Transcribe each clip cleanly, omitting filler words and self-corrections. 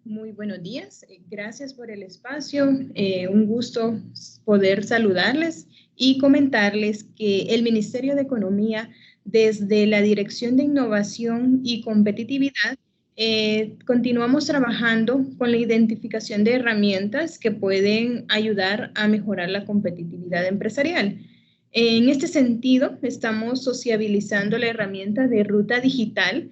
Muy buenos días. Gracias por el espacio. Un gusto poder saludarles y comentarles que el Ministerio de Economía, desde la Dirección de Innovación y Competitividad, continuamos trabajando con la identificación de herramientas que pueden ayudar a mejorar la competitividad empresarial. En este sentido, estamos sociabilizando la herramienta de ruta digital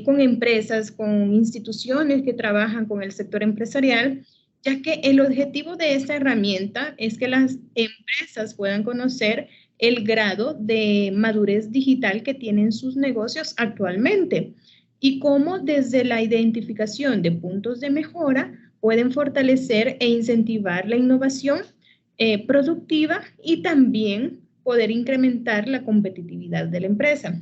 con empresas, con instituciones que trabajan con el sector empresarial, ya que el objetivo de esta herramienta es que las empresas puedan conocer el grado de madurez digital que tienen sus negocios actualmente y cómo desde la identificación de puntos de mejora pueden fortalecer e incentivar la innovación productiva y también poder incrementar la competitividad de la empresa.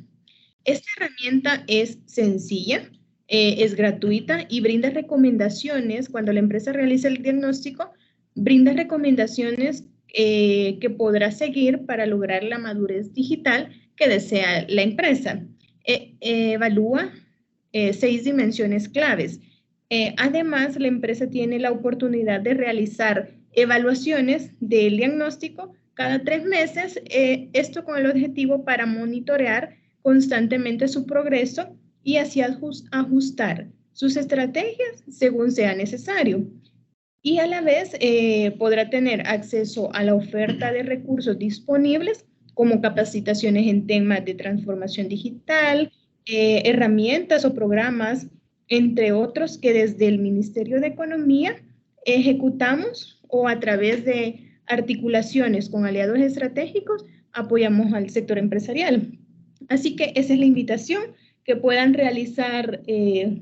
Esta herramienta es sencilla, es gratuita y brinda recomendaciones. Cuando la empresa realiza el diagnóstico, brinda recomendaciones que podrá seguir para lograr la madurez digital que desea la empresa. Evalúa 6 dimensiones claves. Además, la empresa tiene la oportunidad de realizar evaluaciones del diagnóstico cada 3 meses, esto con el objetivo para monitorear constantemente su progreso y así ajustar sus estrategias según sea necesario. Y a la vez podrá tener acceso a la oferta de recursos disponibles como capacitaciones en temas de transformación digital, herramientas o programas, entre otros que desde el Ministerio de Economía ejecutamos o a través de articulaciones con aliados estratégicos apoyamos al sector empresarial. Así que esa es la invitación, que puedan realizar,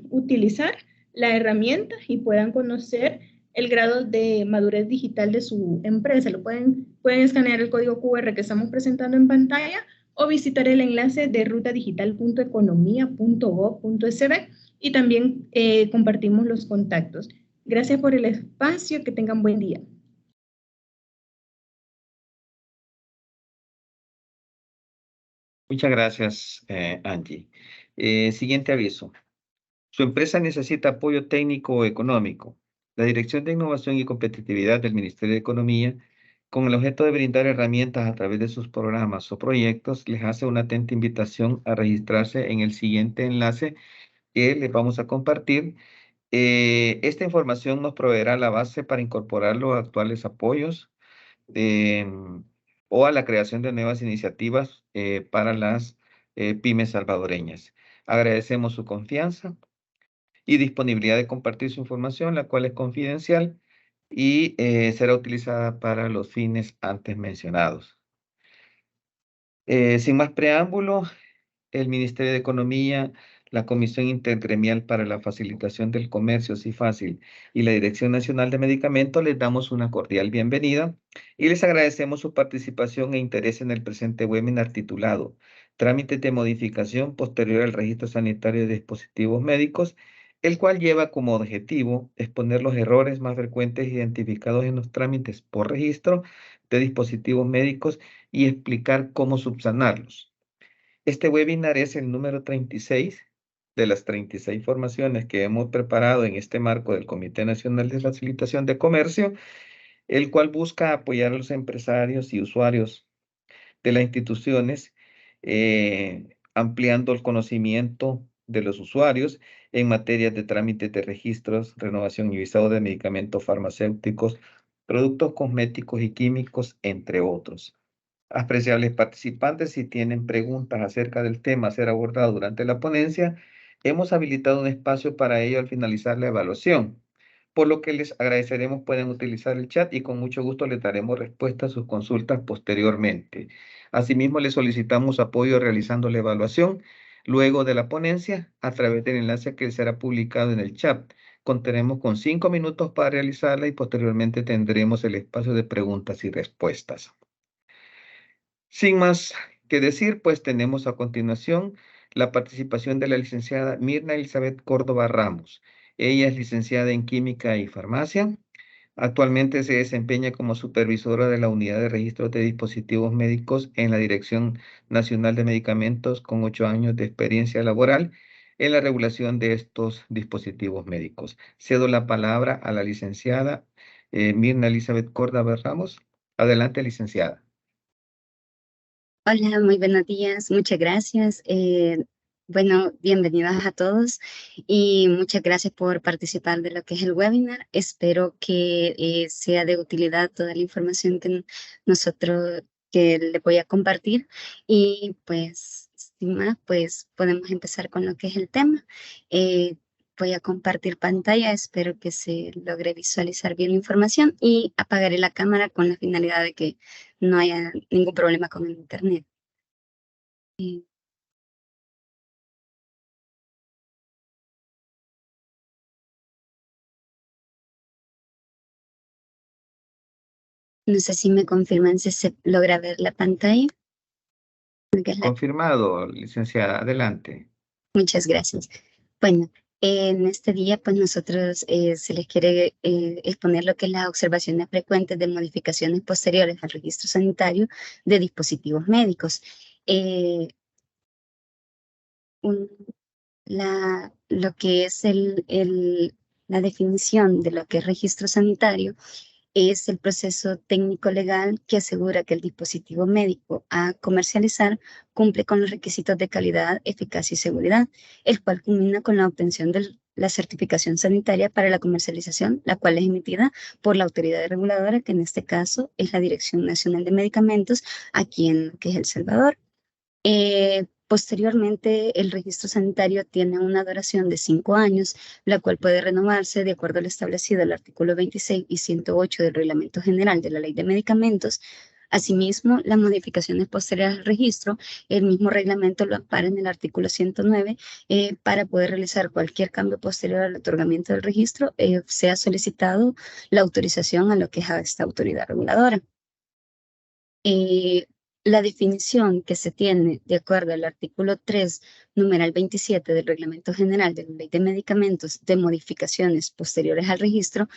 utilizar la herramienta y puedan conocer el grado de madurez digital de su empresa. Pueden escanear el código QR que estamos presentando en pantalla o visitar el enlace de rutadigital.economia.gov.sb y también compartimos los contactos. Gracias por el espacio, que tengan buen día. Muchas gracias, Angie. Siguiente aviso. Su empresa necesita apoyo técnico o económico. La Dirección de Innovación y Competitividad del Ministerio de Economía, con el objeto de brindar herramientas a través de sus programas o proyectos, les hace una atenta invitación a registrarse en el siguiente enlace que les vamos a compartir. Esta información nos proveerá la base para incorporar los actuales apoyos o a la creación de nuevas iniciativas para las pymes salvadoreñas. Agradecemos su confianza y disponibilidad de compartir su información, la cual es confidencial y será utilizada para los fines antes mencionados. Sin más preámbulo, el Ministerio de Economía, la Comisión Intergremial para la Facilitación del Comercio, CIFACIL, y la Dirección Nacional de Medicamentos les damos una cordial bienvenida y les agradecemos su participación e interés en el presente webinar titulado Trámites de modificación posterior al registro sanitario de dispositivos médicos, el cual lleva como objetivo exponer los errores más frecuentes identificados en los trámites por registro de dispositivos médicos y explicar cómo subsanarlos. Este webinar es el número 36 de las 36 formaciones que hemos preparado en este marco del Comité Nacional de Facilitación de Comercio, el cual busca apoyar a los empresarios y usuarios de las instituciones, ampliando el conocimiento de los usuarios en materia de trámites de registros, renovación y visado de medicamentos farmacéuticos, productos cosméticos y químicos, entre otros. Apreciables participantes, si tienen preguntas acerca del tema a ser abordado durante la ponencia, hemos habilitado un espacio para ello al finalizar la evaluación, por lo que les agradeceremos pueden utilizar el chat y con mucho gusto les daremos respuesta a sus consultas posteriormente. Asimismo, les solicitamos apoyo realizando la evaluación luego de la ponencia a través del enlace que será publicado en el chat. Contaremos con 5 minutos para realizarla y posteriormente tendremos el espacio de preguntas y respuestas. Sin más que decir, pues tenemos a continuación la participación de la licenciada Mirna Elizabeth Córdoba Ramos. Ella es licenciada en Química y Farmacia. Actualmente se desempeña como supervisora de la Unidad de Registros de Dispositivos Médicos en la Dirección Nacional de Medicamentos con 8 años de experiencia laboral. en la regulación de estos dispositivos médicos. Cedo la palabra a la licenciada Mirna Elizabeth Córdoba Ramos. Adelante, licenciada. Hola, muy buenos días, muchas gracias. Bueno, bienvenidas a todos y muchas gracias por participar de lo que es el webinar. Espero que sea de utilidad toda la información que les voy a compartir y pues, sin más, pues podemos empezar con lo que es el tema. Voy a compartir pantalla, espero que se logre visualizar bien la información y apagaré la cámara con la finalidad de que no haya ningún problema con el internet. No sé si me confirman si se logra ver la pantalla. Confirmado, licenciada. Adelante. Muchas gracias. Bueno, en este día, pues nosotros se les quiere exponer lo que es las observaciones frecuentes de modificaciones posteriores al registro sanitario de dispositivos médicos. Lo que es la definición de lo que es registro sanitario es el proceso técnico legal que asegura que el dispositivo médico a comercializar cumple con los requisitos de calidad, eficacia y seguridad, el cual culmina con la obtención de la certificación sanitaria para la comercialización, la cual es emitida por la autoridad reguladora, que en este caso es la Dirección Nacional de Medicamentos, aquí en que es El Salvador. Posteriormente, el registro sanitario tiene una duración de 5 años, la cual puede renovarse de acuerdo a lo establecido en el artículo 26 y 108 del Reglamento General de la Ley de Medicamentos. Asimismo, las modificaciones posteriores al registro, el mismo reglamento lo ampara en el artículo 109 para poder realizar cualquier cambio posterior al otorgamiento del registro, sea solicitado la autorización a lo que es a esta autoridad reguladora. La definición que se tiene de acuerdo al artículo 3, numeral 27 del Reglamento General de la Ley de Medicamentos de modificaciones posteriores al registro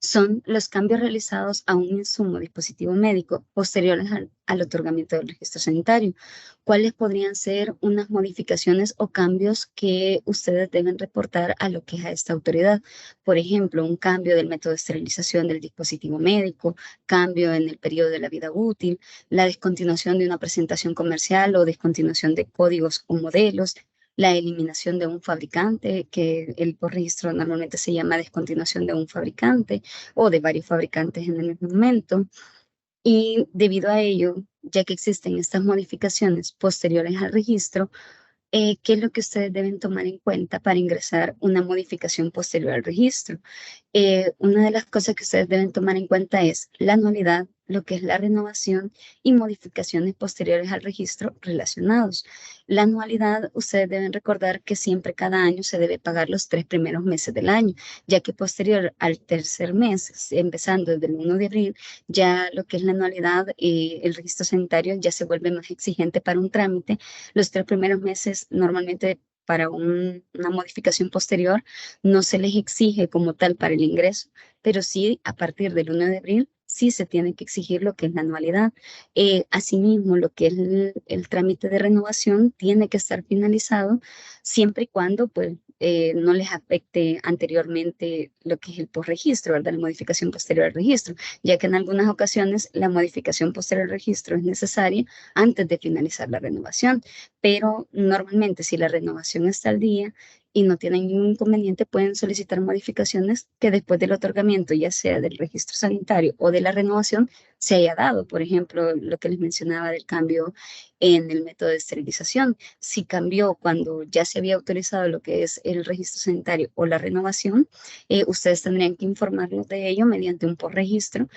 son los cambios realizados a un insumo o dispositivo médico posteriores al otorgamiento del registro sanitario. ¿Cuáles podrían ser unas modificaciones o cambios que ustedes deben reportar a lo que es a esta autoridad? Por ejemplo, un cambio del método de esterilización del dispositivo médico, cambio en el periodo de la vida útil, la descontinuación de una presentación comercial o descontinuación de códigos o modelos, la eliminación de un fabricante, que el por registro normalmente se llama descontinuación de un fabricante o de varios fabricantes en el mismo momento. Y debido a ello, ya que existen estas modificaciones posteriores al registro, ¿qué es lo que ustedes deben tomar en cuenta para ingresar una modificación posterior al registro? Una de las cosas que ustedes deben tomar en cuenta es la anualidad, lo que es la renovación y modificaciones posteriores al registro relacionados. La anualidad, ustedes deben recordar que siempre cada año se debe pagar los 3 primeros meses del año, ya que posterior al tercer mes, empezando desde el 1 de abril, ya lo que es la anualidad, el registro sanitario ya se vuelve más exigente para un trámite. Los 3 primeros meses normalmente para una modificación posterior no se les exige como tal para el ingreso, pero sí a partir del 1 de abril sí se tiene que exigir lo que es la anualidad. Asimismo, lo que es el trámite de renovación tiene que estar finalizado siempre y cuando pues, no les afecte anteriormente lo que es el postregistro, ¿verdad? La modificación posterior al registro, ya que en algunas ocasiones la modificación posterior al registro es necesaria antes de finalizar la renovación, pero normalmente si la renovación está al día y no tienen ningún inconveniente, pueden solicitar modificaciones que después del otorgamiento, ya sea del registro sanitario o de la renovación, se haya dado. Por ejemplo, lo que les mencionaba del cambio en el método de esterilización. Si cambió cuando ya se había autorizado lo que es el registro sanitario o la renovación, ustedes tendrían que informarnos de ello mediante un postregistro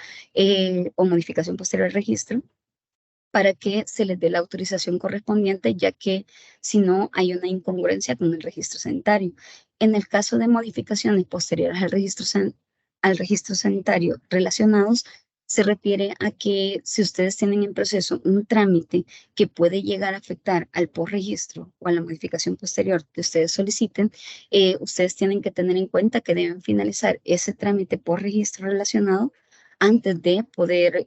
o modificación posterior al registro, para que se les dé la autorización correspondiente, ya que si no hay una incongruencia con el registro sanitario. En el caso de modificaciones posteriores al registro sanitario relacionados, se refiere a que si ustedes tienen en proceso un trámite que puede llegar a afectar al postregistro o a la modificación posterior que ustedes soliciten, ustedes tienen que tener en cuenta que deben finalizar ese trámite postregistro relacionado antes de poder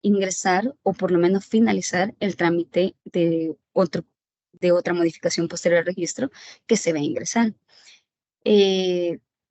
ingresar o por lo menos finalizar el trámite de otro de otra modificación posterior al registro que se va a ingresar.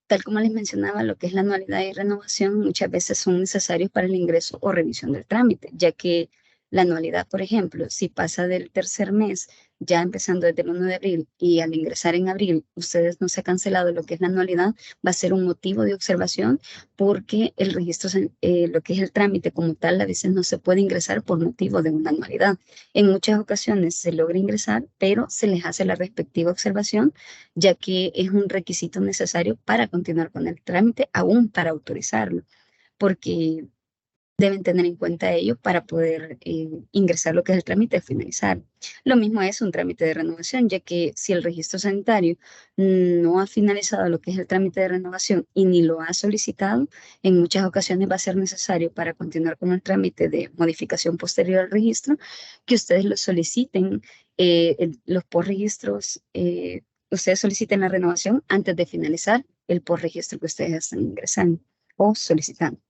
Tal como les mencionaba, lo que es la anualidad y renovación muchas veces son necesarios para el ingreso o revisión del trámite, ya que la anualidad, por ejemplo, si pasa del tercer mes, ya empezando desde el 1 de abril y al ingresar en abril, ustedes no se ha cancelado lo que es la anualidad, va a ser un motivo de observación porque el registro, lo que es el trámite como tal, a veces no se puede ingresar por motivo de una anualidad. En muchas ocasiones se logra ingresar, pero se les hace la respectiva observación, ya que es un requisito necesario para continuar con el trámite, aún para autorizarlo, porque deben tener en cuenta ello para poder ingresar lo que es el trámite de finalizar. Lo mismo es un trámite de renovación, ya que si el registro sanitario no ha finalizado lo que es el trámite de renovación y ni lo ha solicitado, en muchas ocasiones va a ser necesario para continuar con el trámite de modificación posterior al registro que ustedes lo soliciten, los postregistros, ustedes soliciten la renovación antes de finalizar el postregistro que ustedes están ingresando o solicitando.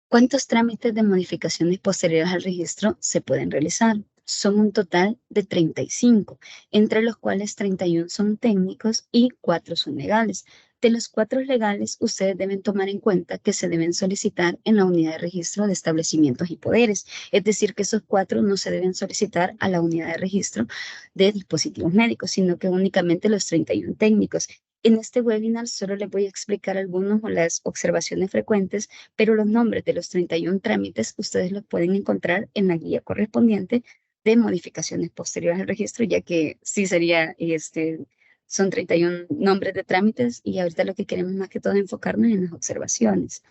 ¿Cuántos trámites de modificaciones posteriores al registro se pueden realizar? Son un total de 35, entre los cuales 31 son técnicos y 4 son legales. De los 4 legales, ustedes deben tomar en cuenta que se deben solicitar en la unidad de registro de establecimientos y poderes. Es decir, que esos 4 no se deben solicitar a la unidad de registro de dispositivos médicos, sino que únicamente los 31 técnicos. En este webinar solo les voy a explicar algunas o las observaciones frecuentes, pero los nombres de los 31 trámites ustedes los pueden encontrar en la guía correspondiente de modificaciones posteriores al registro, ya que sí sería, son 31 nombres de trámites y ahorita lo que queremos más que todo enfocarnos en las observaciones.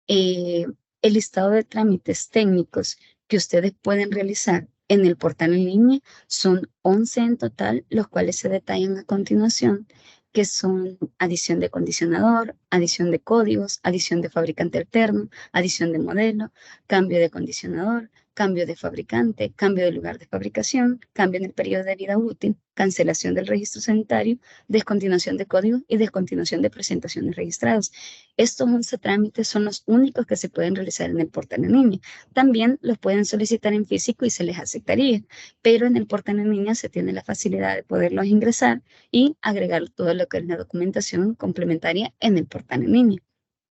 El listado de trámites técnicos que ustedes pueden realizar en el portal en línea son 11 en total, los cuales se detallan a continuación, que son adición de condicionador, adición de códigos, adición de fabricante alterno, adición de modelo, cambio de condicionador, cambio de fabricante, cambio de lugar de fabricación, cambio en el periodo de vida útil, cancelación del registro sanitario, descontinuación de código y descontinuación de presentaciones registradas. Estos 11 trámites son los únicos que se pueden realizar en el portal en línea. También los pueden solicitar en físico y se les aceptaría, pero en el portal en línea se tiene la facilidad de poderlos ingresar y agregar todo lo que es la documentación complementaria en el portal en línea.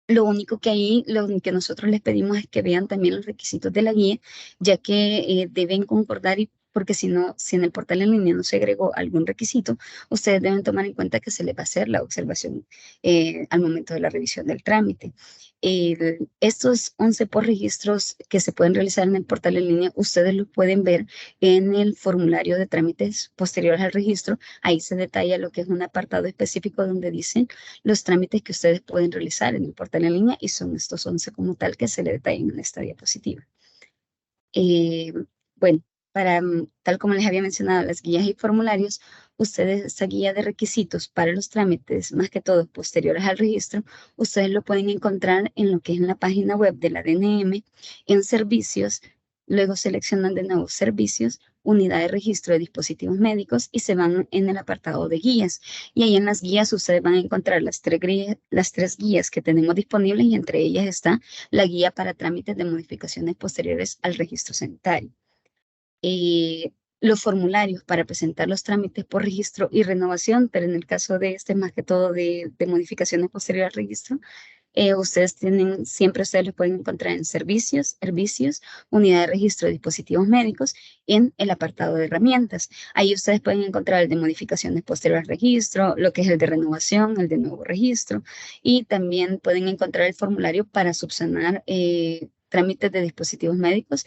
Lo único que ahí, lo que nosotros les pedimos es que vean también los requisitos de la guía, ya que deben concordar porque si no, si en el portal en línea no se agregó algún requisito, ustedes deben tomar en cuenta que se les va a hacer la observación al momento de la revisión del trámite. Estos 11 postregistros que se pueden realizar en el portal en línea, ustedes los pueden ver en el formulario de trámites posteriores al registro. Ahí se detalla lo que es un apartado específico donde dicen los trámites que ustedes pueden realizar en el portal en línea y son estos 11 como tal que se le detallan en esta diapositiva. Bueno, tal como les había mencionado, las guías y formularios, ustedes, esta guía de requisitos para los trámites, más que todo posteriores al registro, ustedes lo pueden encontrar en lo que es en la página web de la DNM, en servicios, luego seleccionan de nuevo servicios, unidad de registro de dispositivos médicos y se van en el apartado de guías. Y ahí en las guías ustedes van a encontrar las tres guías que tenemos disponibles y entre ellas está la guía para trámites de modificaciones posteriores al registro sanitario. Los formularios para presentar los trámites por registro y renovación, pero en el caso de este más que todo de modificaciones posteriores al registro, siempre ustedes los pueden encontrar en servicios, unidad de registro de dispositivos médicos, en el apartado de herramientas. Ahí ustedes pueden encontrar el de modificaciones posteriores al registro, lo que es el de renovación, el de nuevo registro, y también pueden encontrar el formulario para subsanar trámites de dispositivos médicos,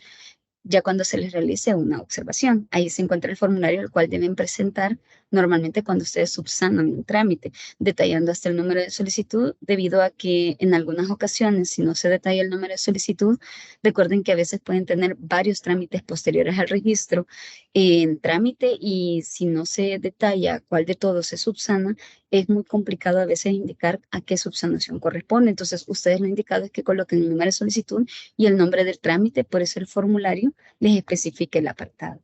ya cuando se les realice una observación. Ahí se encuentra el formulario el cual deben presentar normalmente cuando ustedes subsanan un trámite, detallando hasta el número de solicitud, debido a que en algunas ocasiones, si no se detalla el número de solicitud, recuerden que a veces pueden tener varios trámites posteriores al registro en trámite y si no se detalla cuál de todos se subsana, es muy complicado a veces indicar a qué subsanación corresponde. Entonces, ustedes lo indicado es que coloquen el número de solicitud y el nombre del trámite, por eso el formulario les especifica el apartado.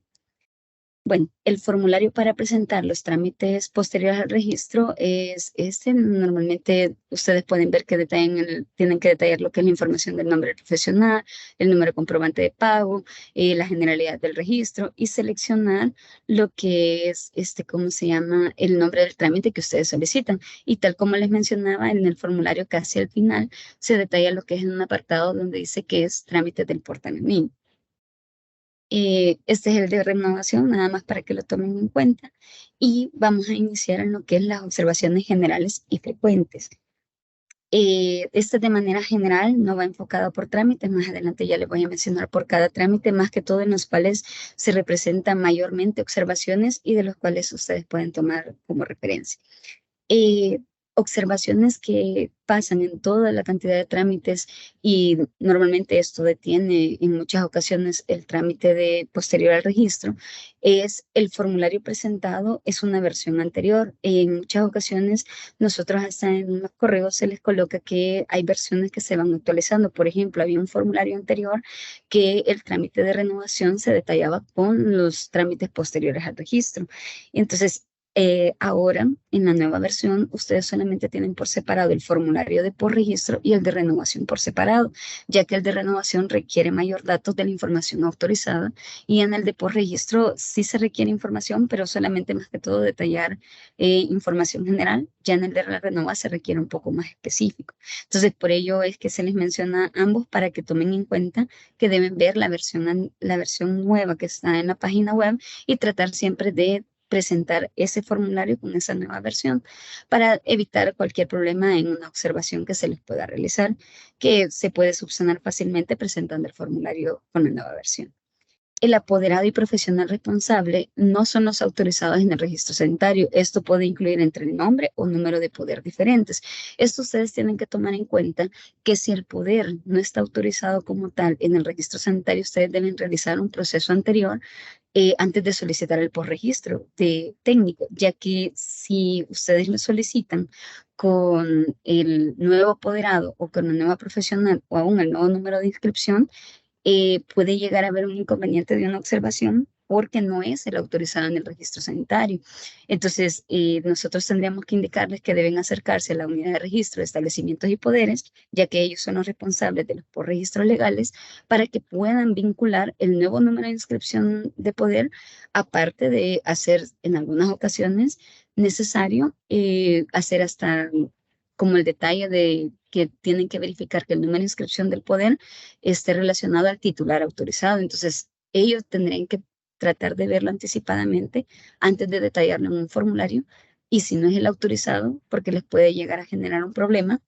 Bueno, el formulario para presentar los trámites posteriores al registro es este. Normalmente ustedes pueden ver que tienen que detallar lo que es la información del nombre profesional, el número de comprobante de pago, la generalidad del registro y seleccionar lo que es, ¿cómo se llama? El nombre del trámite que ustedes solicitan. Y tal como les mencionaba, en el formulario casi al final se detalla lo que es en un apartado donde dice que es trámite del portal en línea. Este es el de renovación, nada más para que lo tomen en cuenta. Y vamos a iniciar en lo que es las observaciones generales y frecuentes. Este de manera general no va enfocado por trámites, más adelante ya les voy a mencionar por cada trámite, más que todo en los cuales se representan mayormente observaciones y de los cuales ustedes pueden tomar como referencia. Observaciones que pasan en toda la cantidad de trámites y normalmente esto detiene en muchas ocasiones el trámite de posterior al registro, es el formulario presentado, es una versión anterior. En muchas ocasiones nosotros hasta en los correos se les coloca que hay versiones que se van actualizando. Por ejemplo, había un formulario anterior que el trámite de renovación se detallaba con los trámites posteriores al registro. Entonces, ahora, en la nueva versión, ustedes solamente tienen por separado el formulario de por registro y el de renovación por separado, ya que el de renovación requiere mayor datos de la información autorizada y en el de por registro sí se requiere información, pero solamente más que todo detallar información general. Ya en el de la renova se requiere un poco más específico. Entonces, por ello es que se les menciona a ambos para que tomen en cuenta que deben ver la versión nueva que está en la página web y tratar siempre de presentar ese formulario con esa nueva versión para evitar cualquier problema en una observación que se les pueda realizar, que se puede subsanar fácilmente presentando el formulario con la nueva versión. El apoderado y profesional responsable no son los autorizados en el registro sanitario. Esto puede incluir entre el nombre o número de poder diferentes. Esto ustedes tienen que tomar en cuenta que si el poder no está autorizado como tal en el registro sanitario, ustedes deben realizar un proceso anterior antes de solicitar el postregistro de técnico, ya que si ustedes lo solicitan con el nuevo apoderado o con la nueva profesional o aún el nuevo número de inscripción, puede llegar a haber un inconveniente de una observación porque no es el autorizado en el registro sanitario. Entonces, nosotros tendríamos que indicarles que deben acercarse a la unidad de registro de establecimientos y poderes, ya que ellos son los responsables de los registros legales, para que puedan vincular el nuevo número de inscripción de poder, aparte de hacer en algunas ocasiones necesario hacer hasta como el detalle de que tienen que verificar que el número de inscripción del poder esté relacionado al titular autorizado. Entonces, ellos tendrían que tratar de verlo anticipadamente antes de detallarlo en un formulario y si no es el autorizado, porque les puede llegar a generar un problema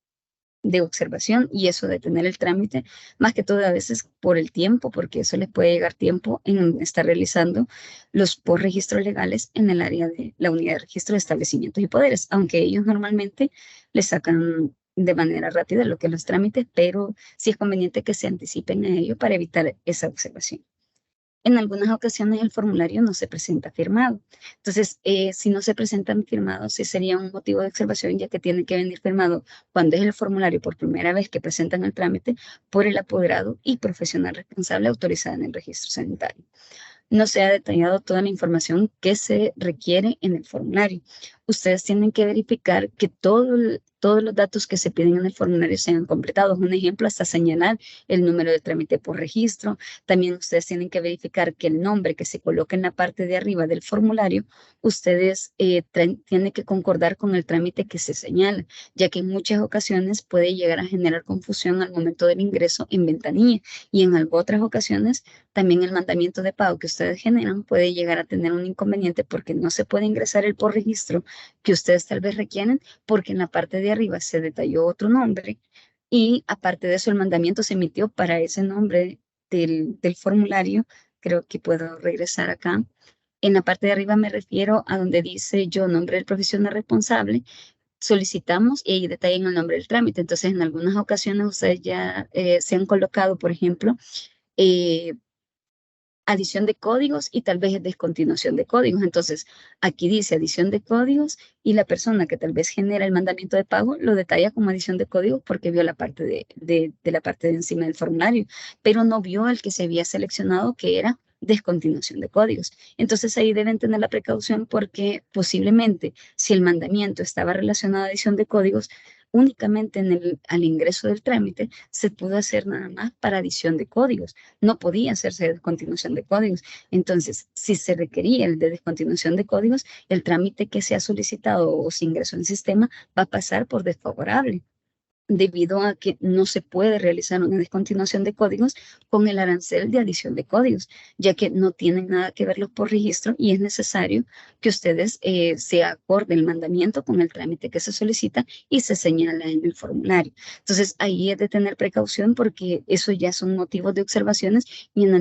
de observación y eso de tener el trámite, más que todo a veces por el tiempo, porque eso les puede llegar tiempo en estar realizando los postregistros legales en el área de la unidad de registro de establecimientos y poderes, aunque ellos normalmente les sacan de manera rápida lo que es los trámites, pero sí es conveniente que se anticipen a ello para evitar esa observación. En algunas ocasiones el formulario no se presenta firmado. Entonces, si no se presentan firmados, sí sería un motivo de observación, ya que tiene que venir firmado cuando es el formulario por primera vez que presentan el trámite por el apoderado y profesional responsable autorizado en el registro sanitario. No se ha detallado toda la información que se requiere en el formulario. Ustedes tienen que verificar que todos los datos que se piden en el formulario sean completados. Un ejemplo, hasta señalar el número de trámite por registro. También ustedes tienen que verificar que el nombre que se coloca en la parte de arriba del formulario, ustedes tienen que concordar con el trámite que se señala, ya que en muchas ocasiones puede llegar a generar confusión al momento del ingreso en ventanilla y en otras ocasiones también el mandamiento de pago que ustedes generan puede llegar a tener un inconveniente porque no se puede ingresar el por registro que ustedes tal vez requieren porque en la parte de arriba se detalló otro nombre y aparte de eso el mandamiento se emitió para ese nombre del formulario. Creo que puedo regresar acá. En la parte de arriba me refiero a donde dice yo, nombre del profesional responsable, solicitamos y ahí detallan el nombre del trámite. Entonces, en algunas ocasiones ustedes ya se han colocado, por ejemplo, adición de códigos y tal vez descontinuación de códigos. Entonces, aquí dice adición de códigos y la persona que tal vez genera el mandamiento de pago lo detalla como adición de códigos porque vio la parte de la parte de encima del formulario, pero no vio el que se había seleccionado que era descontinuación de códigos. Entonces ahí deben tener la precaución porque posiblemente si el mandamiento estaba relacionado a adición de códigos, únicamente al ingreso del trámite se pudo hacer nada más para adición de códigos. No podía hacerse descontinuación de códigos. Entonces, si se requería el de descontinuación de códigos, el trámite que se ha solicitado o se ingresó en el sistema va a pasar por desfavorable, debido a que no se puede realizar una descontinuación de códigos con el arancel de adición de códigos, ya que no tienen nada que verlos por registro y es necesario que ustedes se acorde el mandamiento con el trámite que se solicita y se señala en el formulario. Entonces, ahí es de tener precaución porque eso ya son motivos de observaciones y en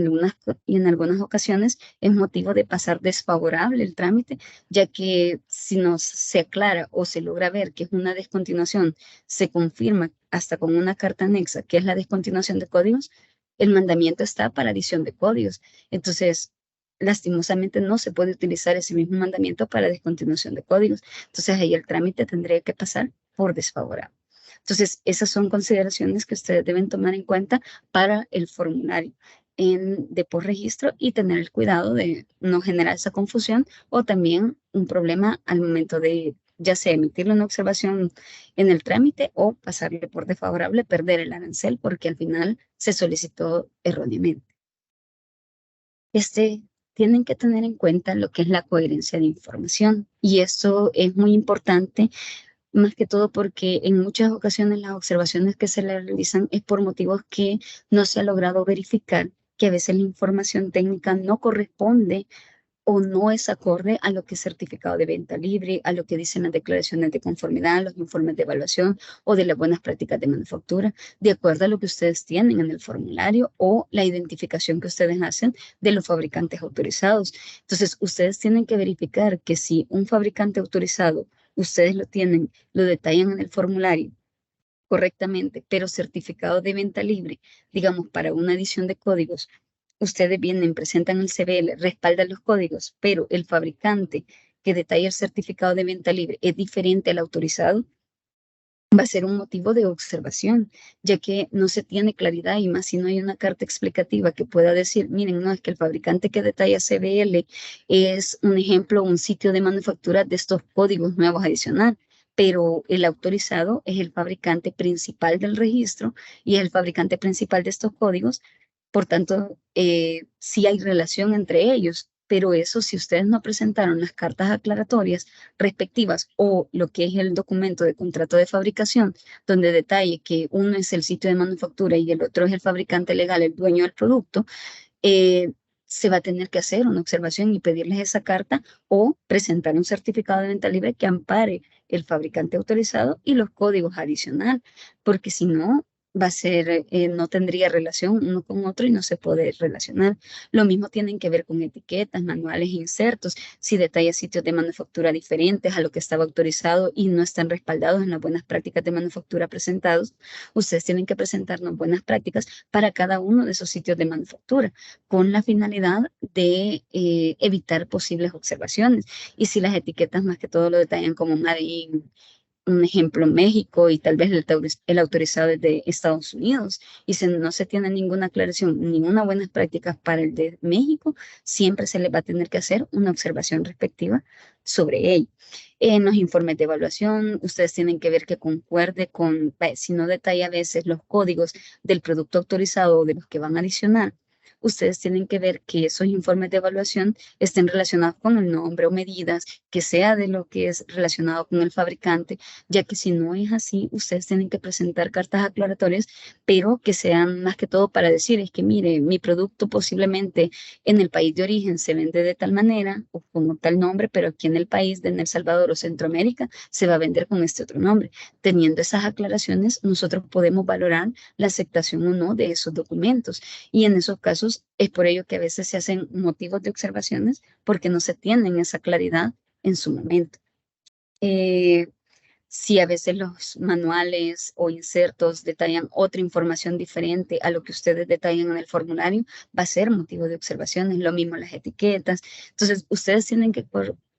algunas ocasiones es motivo de pasar desfavorable el trámite, ya que si no se aclara o se logra ver que es una descontinuación, se confirma hasta con una carta anexa, que es la descontinuación de códigos, el mandamiento está para adición de códigos. Entonces, lastimosamente no se puede utilizar ese mismo mandamiento para descontinuación de códigos. Entonces, ahí el trámite tendría que pasar por desfavorable. Entonces, esas son consideraciones que ustedes deben tomar en cuenta para el formulario de postregistro y tener el cuidado de no generar esa confusión o también un problema al momento de ya sea emitirle una observación en el trámite o pasarle por desfavorable, perder el arancel porque al final se solicitó erróneamente. Tienen que tener en cuenta lo que es la coherencia de información y esto es muy importante, más que todo porque en muchas ocasiones las observaciones que se le realizan es por motivos que no se ha logrado verificar, que a veces la información técnica no corresponde o no es acorde a lo que es certificado de venta libre, a lo que dicen las declaraciones de conformidad, los informes de evaluación o de las buenas prácticas de manufactura, de acuerdo a lo que ustedes tienen en el formulario o la identificación que ustedes hacen de los fabricantes autorizados. Entonces, ustedes tienen que verificar que si un fabricante autorizado, ustedes lo tienen, lo detallan en el formulario correctamente, pero certificado de venta libre, digamos, para una adición de códigos, ustedes vienen, presentan el CBL, respaldan los códigos, pero el fabricante que detalla el certificado de venta libre es diferente al autorizado, va a ser un motivo de observación, ya que no se tiene claridad y más si no hay una carta explicativa que pueda decir, miren, no, es que el fabricante que detalla CBL es un ejemplo, un sitio de manufactura de estos códigos nuevos adicionales, pero el autorizado es el fabricante principal del registro y es el fabricante principal de estos códigos. Por tanto, sí hay relación entre ellos, pero eso si ustedes no presentaron las cartas aclaratorias respectivas o lo que es el documento de contrato de fabricación, donde detalle que uno es el sitio de manufactura y el otro es el fabricante legal, el dueño del producto, se va a tener que hacer una observación y pedirles esa carta o presentar un certificado de venta libre que ampare el fabricante autorizado y los códigos adicionales, porque si no, va a ser, no tendría relación uno con otro y no se puede relacionar. Lo mismo tienen que ver con etiquetas, manuales e insertos, si detalla sitios de manufactura diferentes a lo que estaba autorizado y no están respaldados en las buenas prácticas de manufactura presentados, ustedes tienen que presentarnos buenas prácticas para cada uno de esos sitios de manufactura, con la finalidad de evitar posibles observaciones. Y si las etiquetas más que todo lo detallan como Made in, un ejemplo, México y tal vez el autorizado es de Estados Unidos y si no se tiene ninguna aclaración, ninguna buenas prácticas para el de México, siempre se les va a tener que hacer una observación respectiva sobre ello. En los informes de evaluación, ustedes tienen que ver que concuerde con, si no detalla a veces los códigos del producto autorizado o de los que van a adicionar, ustedes tienen que ver que esos informes de evaluación estén relacionados con el nombre o medidas, que sea de lo que es relacionado con el fabricante, ya que si no es así, ustedes tienen que presentar cartas aclaratorias, pero que sean más que todo para decir, es que mire, mi producto posiblemente en el país de origen se vende de tal manera o con tal nombre, pero aquí en el país de El Salvador o Centroamérica se va a vender con este otro nombre. Teniendo esas aclaraciones, nosotros podemos valorar la aceptación o no de esos documentos. Y en esos casos es por ello que a veces se hacen motivos de observaciones porque no se tienen esa claridad en su momento. Si a veces los manuales o insertos detallan otra información diferente a lo que ustedes detallan en el formulario, va a ser motivo de observaciones, lo mismo las etiquetas. Entonces, ustedes tienen que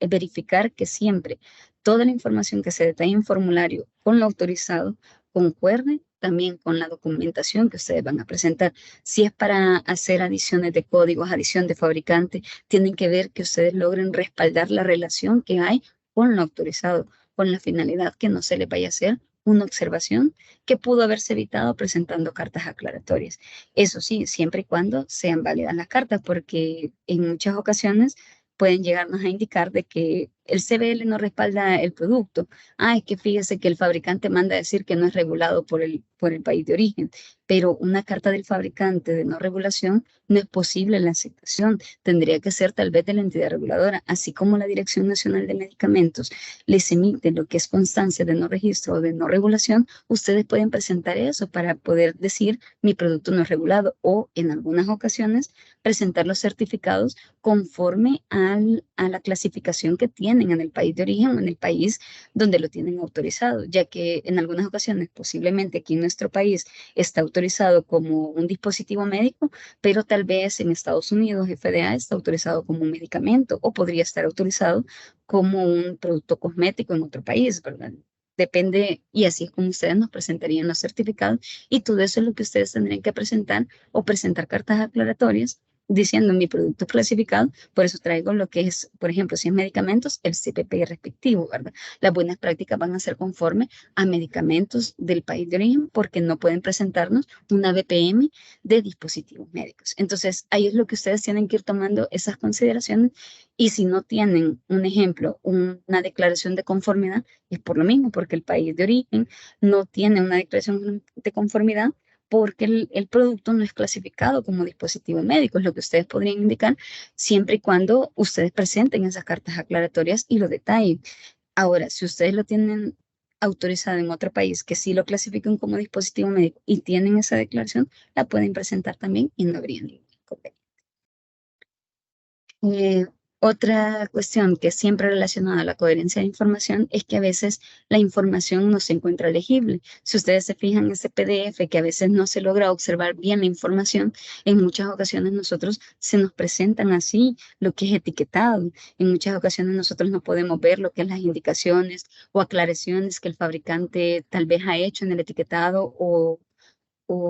verificar que siempre toda la información que se detalla en formulario con lo autorizado concuerde también con la documentación que ustedes van a presentar. Si es para hacer adiciones de códigos, adición de fabricante, tienen que ver que ustedes logren respaldar la relación que hay con lo autorizado, con la finalidad que no se les vaya a hacer una observación que pudo haberse evitado presentando cartas aclaratorias. Eso sí, siempre y cuando sean válidas las cartas, porque en muchas ocasiones pueden llegarnos a indicar de que el CBL no respalda el producto. Es que fíjese que el fabricante manda a decir que no es regulado por el país de origen, pero una carta del fabricante de no regulación no es posible la aceptación. Tendría que ser tal vez de la entidad reguladora, así como la Dirección Nacional de Medicamentos les emite lo que es constancia de no registro o de no regulación. Ustedes pueden presentar eso para poder decir mi producto no es regulado, o en algunas ocasiones presentar los certificados conforme a la clasificación que tienen en el país de origen o en el país donde lo tienen autorizado, ya que en algunas ocasiones posiblemente aquí en nuestro país está autorizado como un dispositivo médico, pero tal vez en Estados Unidos FDA está autorizado como un medicamento, o podría estar autorizado como un producto cosmético en otro país, ¿verdad? Depende, y así es como ustedes nos presentarían los certificados, y todo eso es lo que ustedes tendrían que presentar, o presentar cartas aclaratorias diciendo mi producto clasificado. Por eso traigo lo que es, por ejemplo, si es medicamentos, el CPP respectivo, ¿verdad? Las buenas prácticas van a ser conforme a medicamentos del país de origen, porque no pueden presentarnos una BPM de dispositivos médicos. Entonces, ahí es lo que ustedes tienen que ir tomando esas consideraciones, y si no tienen un ejemplo, una declaración de conformidad, es por lo mismo, porque el país de origen no tiene una declaración de conformidad, porque el producto no es clasificado como dispositivo médico. Es lo que ustedes podrían indicar siempre y cuando ustedes presenten esas cartas aclaratorias y lo detallen. Ahora, si ustedes lo tienen autorizado en otro país que sí lo clasifican como dispositivo médico y tienen esa declaración, la pueden presentar también y no habría ningún inconveniente. Otra cuestión que es siempre relacionada a la coherencia de información es que a veces la información no se encuentra legible. Si ustedes se fijan en ese PDF, que a veces no se logra observar bien la información, en muchas ocasiones nosotros se nos presentan así lo que es etiquetado. En muchas ocasiones nosotros no podemos ver lo que es las indicaciones o aclaraciones que el fabricante tal vez ha hecho en el etiquetado, o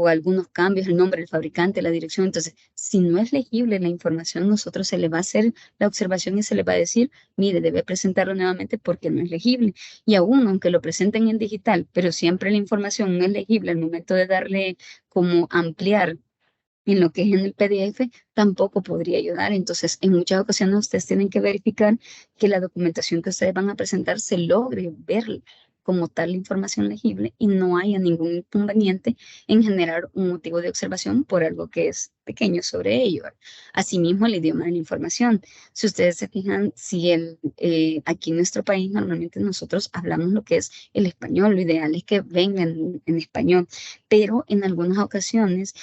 algunos cambios, el nombre del fabricante, la dirección. Entonces, si no es legible la información, nosotros se le va a hacer la observación y se le va a decir, mire, debe presentarlo nuevamente porque no es legible. Y aún, aunque lo presenten en digital, pero siempre la información no es legible al momento de darle como ampliar en lo que es en el PDF, tampoco podría ayudar. Entonces, en muchas ocasiones ustedes tienen que verificar que la documentación que ustedes van a presentar se logre ver como tal la información legible, y no haya ningún inconveniente en generar un motivo de observación por algo que es pequeño sobre ello. Asimismo, el idioma de la información. Si ustedes se fijan, si aquí en nuestro país normalmente nosotros hablamos lo que es el español, lo ideal es que vengan en español, pero en algunas ocasiones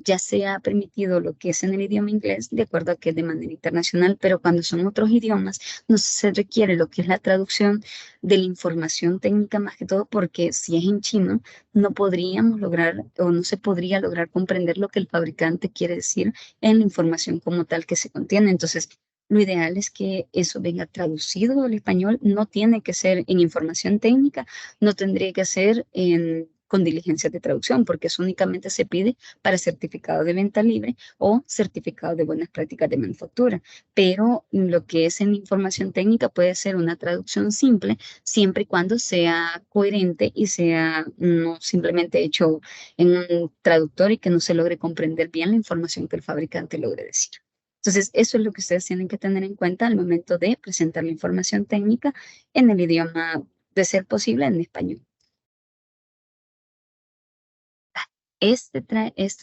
ya se ha permitido lo que es en el idioma inglés, de acuerdo a que es de manera internacional, pero cuando son otros idiomas, no se requiere lo que es la traducción de la información técnica, más que todo porque si es en chino, no podríamos lograr, o no se podría lograr comprender lo que el fabricante quiere decir en la información como tal que se contiene. Entonces, lo ideal es que eso venga traducido al español. No tiene que ser en información técnica, no tendría que ser con diligencias de traducción, porque eso únicamente se pide para certificado de venta libre o certificado de buenas prácticas de manufactura. Pero lo que es en información técnica puede ser una traducción simple, siempre y cuando sea coherente y sea no simplemente hecho en un traductor y que no se logre comprender bien la información que el fabricante logre decir. Entonces, eso es lo que ustedes tienen que tener en cuenta al momento de presentar la información técnica en el idioma, de ser posible, en español. Este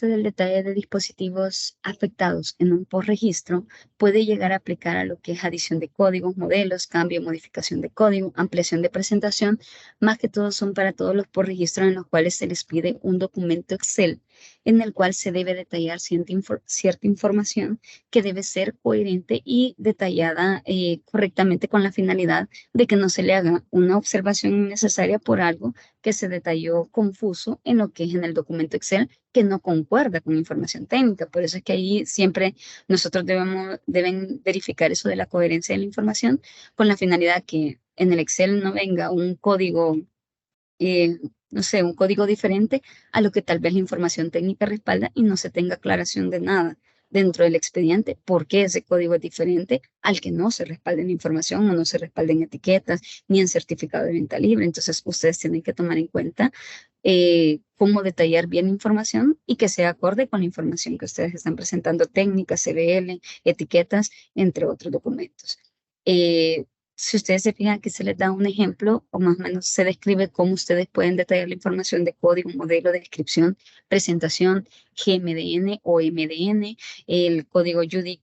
del detalle de dispositivos afectados en un postregistro puede llegar a aplicar a lo que es adición de códigos, modelos, cambio, modificación de código, ampliación de presentación. Más que todo son para todos los postregistros en los cuales se les pide un documento Excel en el cual se debe detallar cierta información que debe ser coherente y detallada correctamente, con la finalidad de que no se le haga una observación innecesaria por algo que se detalló confuso en lo que es en el documento Excel, que no concuerda con información técnica. Por eso es que ahí siempre nosotros deben verificar eso de la coherencia de la información, con la finalidad que en el Excel no venga un código no sé, un código diferente a lo que tal vez la información técnica respalda y no se tenga aclaración de nada dentro del expediente, por qué ese código es diferente al que no se respalda en información o no se respalda en etiquetas ni en certificado de venta libre. Entonces, ustedes tienen que tomar en cuenta cómo detallar bien la información y que sea acorde con la información que ustedes están presentando, técnicas, CBL, etiquetas, entre otros documentos. Si ustedes se fijan que se les da un ejemplo o más o menos se describe cómo ustedes pueden detallar la información de código, modelo, descripción, presentación, GMDN o MDN, el código UDI,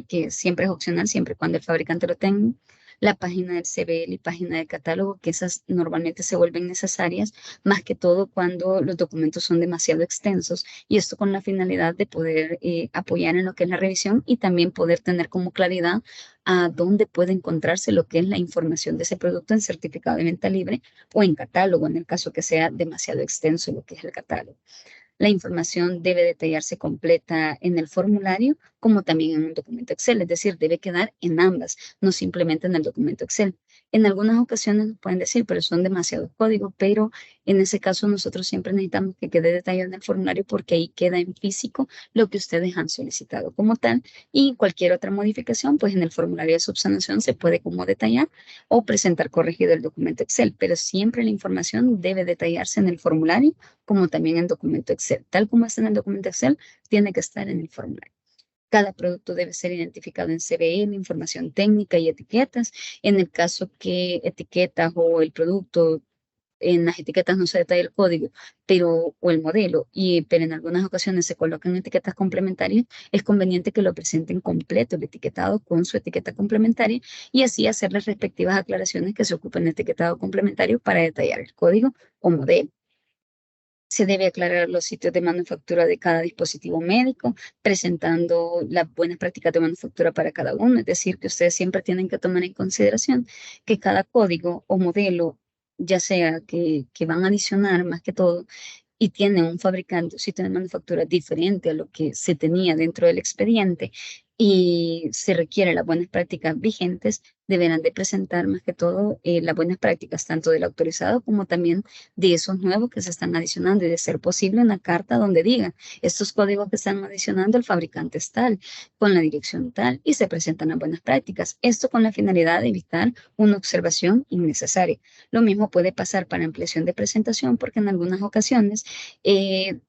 que siempre es opcional, siempre y cuando el fabricante lo tenga, la página del CBL y página del catálogo, que esas normalmente se vuelven necesarias, más que todo cuando los documentos son demasiado extensos, y esto con la finalidad de poder apoyar en lo que es la revisión y también poder tener como claridad a dónde puede encontrarse lo que es la información de ese producto en certificado de venta libre o en catálogo, en el caso que sea demasiado extenso lo que es el catálogo. La información debe detallarse completa en el formulario como también en un documento Excel, es decir, debe quedar en ambas, no simplemente en el documento Excel. En algunas ocasiones nos pueden decir, pero son demasiados códigos, pero en ese caso nosotros siempre necesitamos que quede detallado en el formulario porque ahí queda en físico lo que ustedes han solicitado como tal, y cualquier otra modificación, pues en el formulario de subsanación se puede como detallar o presentar corregido el documento Excel, pero siempre la información debe detallarse en el formulario como también en documento Excel. Tal como está en el documento Excel, tiene que estar en el formulario. Cada producto debe ser identificado en CBN, información técnica y etiquetas. En el caso que etiquetas o el producto, en las etiquetas no se detalla el código, pero, o el modelo, pero en algunas ocasiones se colocan etiquetas complementarias, es conveniente que lo presenten completo, el etiquetado con su etiqueta complementaria, y así hacer las respectivas aclaraciones que se ocupen en etiquetado complementario para detallar el código o modelo. Se debe aclarar los sitios de manufactura de cada dispositivo médico, presentando las buenas prácticas de manufactura para cada uno. Es decir, que ustedes siempre tienen que tomar en consideración que cada código o modelo, ya sea que van a adicionar más que todo, y tienen un fabricante o sitio de manufactura diferente a lo que se tenía dentro del expediente y se requieren las buenas prácticas vigentes, deberán de presentar más que todo las buenas prácticas tanto del autorizado como también de esos nuevos que se están adicionando, y de ser posible una carta donde diga estos códigos que están adicionando el fabricante es tal, con la dirección tal, y se presentan las buenas prácticas. Esto con la finalidad de evitar una observación innecesaria. Lo mismo puede pasar para ampliación de presentación, porque en algunas ocasiones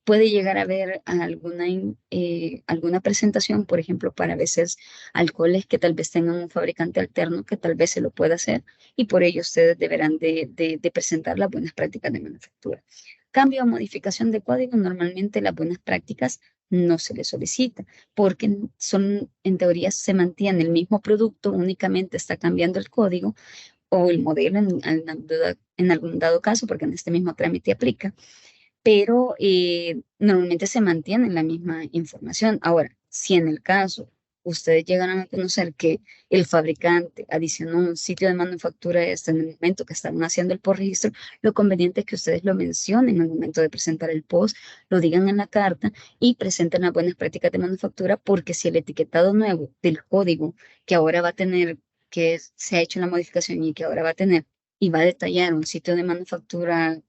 puede llegar a haber alguna presentación, por ejemplo, para veces alcoholes que tal vez tengan un fabricante alterno que tal vez se lo pueda hacer, y por ello ustedes deberán de presentar las buenas prácticas de manufactura. Cambio o modificación de código, normalmente las buenas prácticas no se les solicita, porque son, en teoría, se mantiene el mismo producto, únicamente está cambiando el código o el modelo en algún dado caso, porque en este mismo trámite aplica, pero normalmente se mantiene la misma información. Ahora, si en el caso ustedes llegaran a conocer que el fabricante adicionó un sitio de manufactura este en el momento que estaban haciendo el postregistro, lo conveniente es que ustedes lo mencionen al momento de presentar el post, lo digan en la carta y presenten las buenas prácticas de manufactura, porque si el etiquetado nuevo del código que ahora va a tener, se ha hecho la modificación y que ahora va a tener, y va a detallar un sitio de manufactura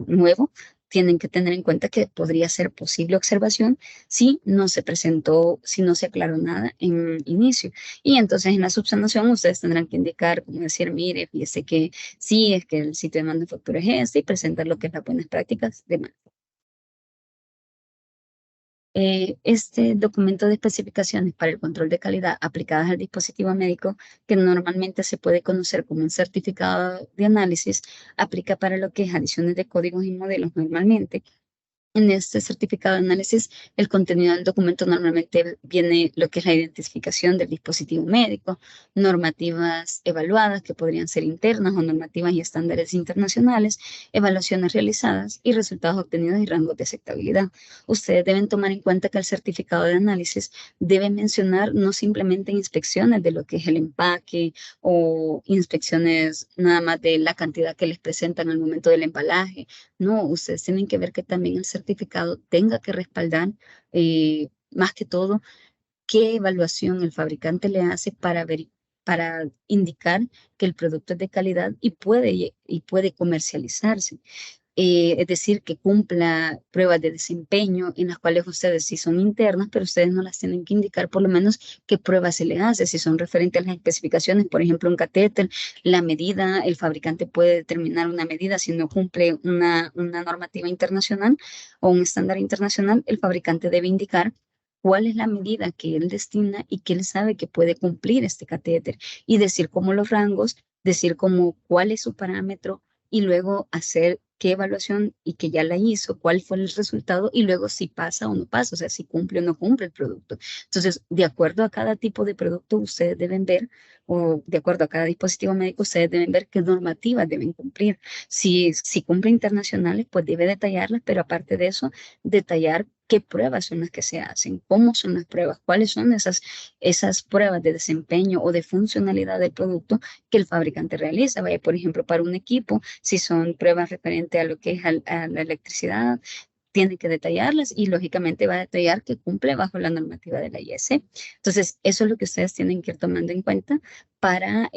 nuevo, tienen que tener en cuenta que podría ser posible observación si no se presentó, si no se aclaró nada en inicio. Y entonces en la subsanación ustedes tendrán que indicar, como decir, mire, fíjese que sí, es que el sitio de manufactura es este, y presentar lo que es las buenas prácticas de manufactura. Este documento de especificaciones para el control de calidad aplicadas al dispositivo médico, que normalmente se puede conocer como un certificado de análisis, aplica para lo que es adiciones de códigos y modelos normalmente. En este certificado de análisis, el contenido del documento normalmente viene lo que es la identificación del dispositivo médico, normativas evaluadas que podrían ser internas o normativas y estándares internacionales, evaluaciones realizadas y resultados obtenidos y rangos de aceptabilidad. Ustedes deben tomar en cuenta que el certificado de análisis debe mencionar no simplemente inspecciones de lo que es el empaque o inspecciones nada más de la cantidad que les presentan al momento del embalaje. No, ustedes tienen que ver que también el certificado tenga que respaldar, más que todo, qué evaluación el fabricante le hace para ver para indicar que el producto es de calidad y puede comercializarse. Es decir, que cumpla pruebas de desempeño en las cuales ustedes sí son internas, pero ustedes no las tienen que indicar por lo menos qué pruebas se le hace, si son referentes a las especificaciones, por ejemplo, un catéter, la medida, el fabricante puede determinar una medida si no cumple una normativa internacional o un estándar internacional, el fabricante debe indicar cuál es la medida que él destina y que él sabe que puede cumplir este catéter y decir cómo los rangos, decir cómo cuál es su parámetro y luego hacer qué evaluación y que ya la hizo, cuál fue el resultado y luego si pasa o no pasa, o sea, si cumple o no cumple el producto. Entonces, de acuerdo a cada tipo de producto, ustedes deben ver, o de acuerdo a cada dispositivo médico, ustedes deben ver qué normativas deben cumplir. Si cumple internacionales, pues debe detallarlas, pero aparte de eso, detallar qué pruebas son las que se hacen, cómo son las pruebas, cuáles son esas pruebas de desempeño o de funcionalidad del producto que el fabricante realiza. Vaya, por ejemplo, para un equipo, si son pruebas referentes a lo que es a la electricidad, tiene que detallarlas y lógicamente va a detallar que cumple bajo la normativa de la IEC. Entonces, eso es lo que ustedes tienen que ir tomando en cuenta para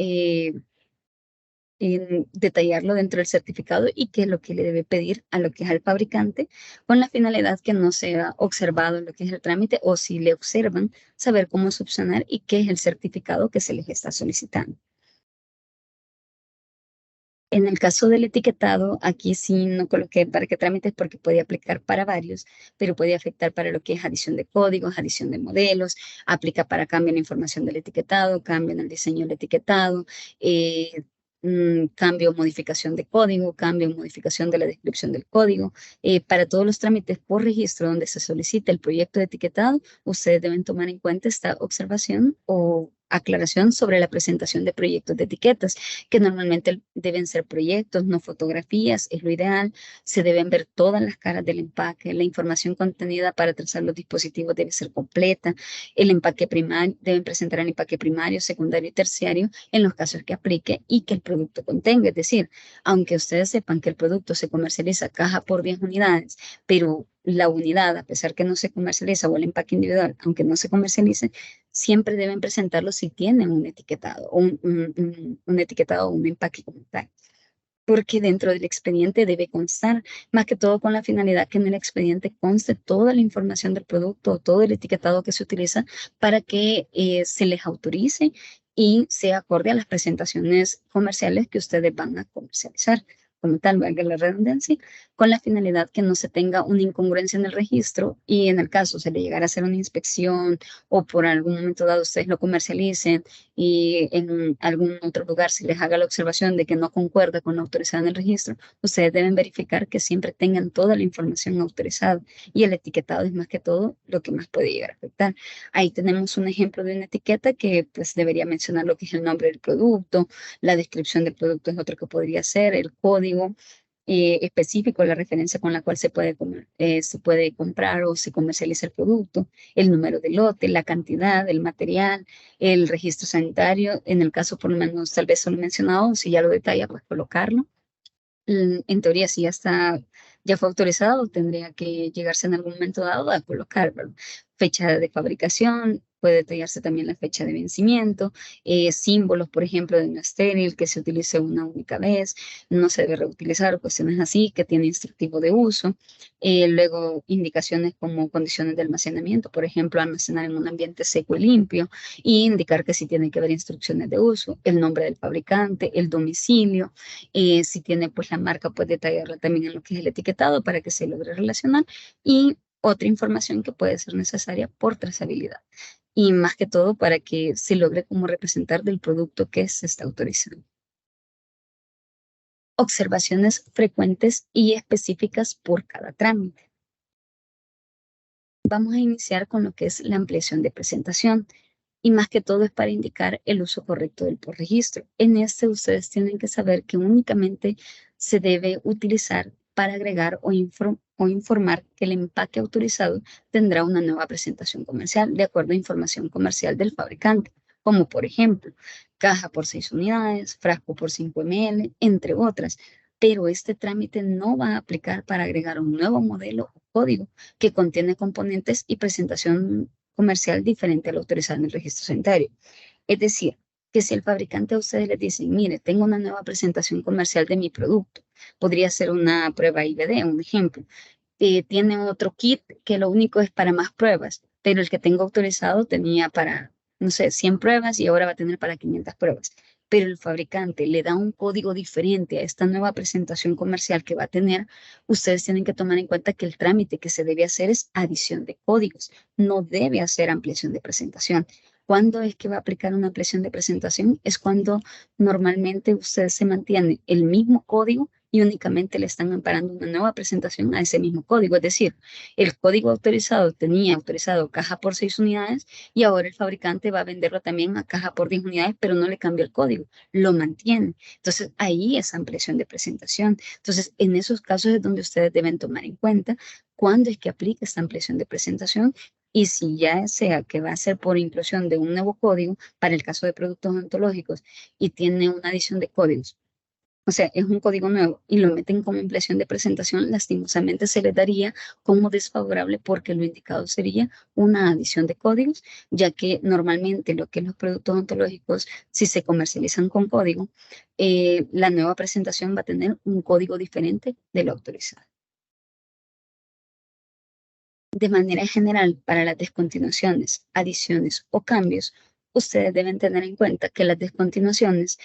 detallarlo dentro del certificado y qué es lo que le debe pedir a lo que es al fabricante con la finalidad que no sea observado en lo que es el trámite o si le observan, saber cómo subsanar y qué es el certificado que se les está solicitando. En el caso del etiquetado, aquí sí no coloqué para qué trámites porque puede aplicar para varios, pero puede afectar para lo que es adición de códigos, adición de modelos, aplica para cambio en la información del etiquetado, cambio en el diseño del etiquetado, cambio o modificación de código, cambio o modificación de la descripción del código. Para todos los trámites por registro donde se solicita el proyecto de etiquetado, ustedes deben tomar en cuenta esta observación o aclaración sobre la presentación de proyectos de etiquetas, que normalmente deben ser proyectos, no fotografías, es lo ideal. Se deben ver todas las caras del empaque, la información contenida para trazar los dispositivos debe ser completa, el empaque primario, deben presentar el empaque primario, secundario y terciario en los casos que aplique y que el producto contenga. Es decir, aunque ustedes sepan que el producto se comercializa caja por 10 unidades, pero la unidad, a pesar que no se comercializa, o el empaque individual, aunque no se comercialice, siempre deben presentarlo si tienen un etiquetado, o un etiquetado o un empaque como tal. Porque dentro del expediente debe constar, más que todo con la finalidad que en el expediente conste toda la información del producto, todo el etiquetado que se utiliza para que se les autorice y sea acorde a las presentaciones comerciales que ustedes van a comercializar. Como tal, valga la redundancia, con la finalidad que no se tenga una incongruencia en el registro y en el caso se le llegara a hacer una inspección o por algún momento dado ustedes lo comercialicen y en algún otro lugar se les haga la observación de que no concuerda con la autorizada en el registro, ustedes deben verificar que siempre tengan toda la información autorizada y el etiquetado es más que todo lo que más puede llegar a afectar. Ahí tenemos un ejemplo de una etiqueta que pues debería mencionar lo que es el nombre del producto, la descripción del producto es otro que podría ser, el código específico, la referencia con la cual se puede comprar o se comercializa el producto, el número de lote, la cantidad, el material, el registro sanitario, en el caso por lo menos tal vez solo mencionado, si ya lo detalla, pues colocarlo. En teoría, si ya fue autorizado, tendría que llegarse en algún momento dado a colocar, ¿verdad? Fecha de fabricación, puede detallarse también la fecha de vencimiento, símbolos, por ejemplo, de no estéril, que se utilice una única vez, no se debe reutilizar, cuestiones así, que tiene instructivo de uso. Luego, indicaciones como condiciones de almacenamiento, por ejemplo, almacenar en un ambiente seco y limpio, y indicar que sí tiene que haber instrucciones de uso, el nombre del fabricante, el domicilio, si tiene pues la marca, pues detallarla también en lo que es el etiquetado para que se logre relacionar y otra información que puede ser necesaria por trazabilidad y más que todo para que se logre como representar del producto que se está autorizando. Observaciones frecuentes y específicas por cada trámite. Vamos a iniciar con lo que es la ampliación de presentación y más que todo es para indicar el uso correcto del postregistro. En este ustedes tienen que saber que únicamente se debe utilizar para agregar o informar que el empaque autorizado tendrá una nueva presentación comercial de acuerdo a información comercial del fabricante, como por ejemplo, caja por 6 unidades, frasco por 5 ml, entre otras. Pero este trámite no va a aplicar para agregar un nuevo modelo o código que contiene componentes y presentación comercial diferente a la autorizada en el registro sanitario. Es decir, que si el fabricante a ustedes les dice, mire, tengo una nueva presentación comercial de mi producto, podría ser una prueba IBD, un ejemplo. Tiene otro kit que lo único es para más pruebas, pero el que tengo autorizado tenía para, no sé, 100 pruebas y ahora va a tener para 500 pruebas. Pero el fabricante le da un código diferente a esta nueva presentación comercial que va a tener. Ustedes tienen que tomar en cuenta que el trámite que se debe hacer es adición de códigos, no debe hacer ampliación de presentación. ¿Cuándo es que va a aplicar una ampliación de presentación? Es cuando normalmente usted se mantiene el mismo código y únicamente le están amparando una nueva presentación a ese mismo código. Es decir, el código autorizado tenía autorizado caja por 6 unidades y ahora el fabricante va a venderlo también a caja por 10 unidades, pero no le cambia el código, lo mantiene. Entonces, ahí es ampliación de presentación. Entonces, en esos casos es donde ustedes deben tomar en cuenta cuándo es que aplica esta ampliación de presentación. Y si ya sea que va a ser por inclusión de un nuevo código, para el caso de productos odontológicos, y tiene una adición de códigos, o sea, es un código nuevo y lo meten como ampliación de presentación, lastimosamente se les daría como desfavorable porque lo indicado sería una adición de códigos, ya que normalmente lo que es los productos odontológicos, si se comercializan con código, la nueva presentación va a tener un código diferente de lo autorizado. De manera general, para las descontinuaciones, adiciones o cambios, ustedes deben tener en cuenta que las descontinuaciones,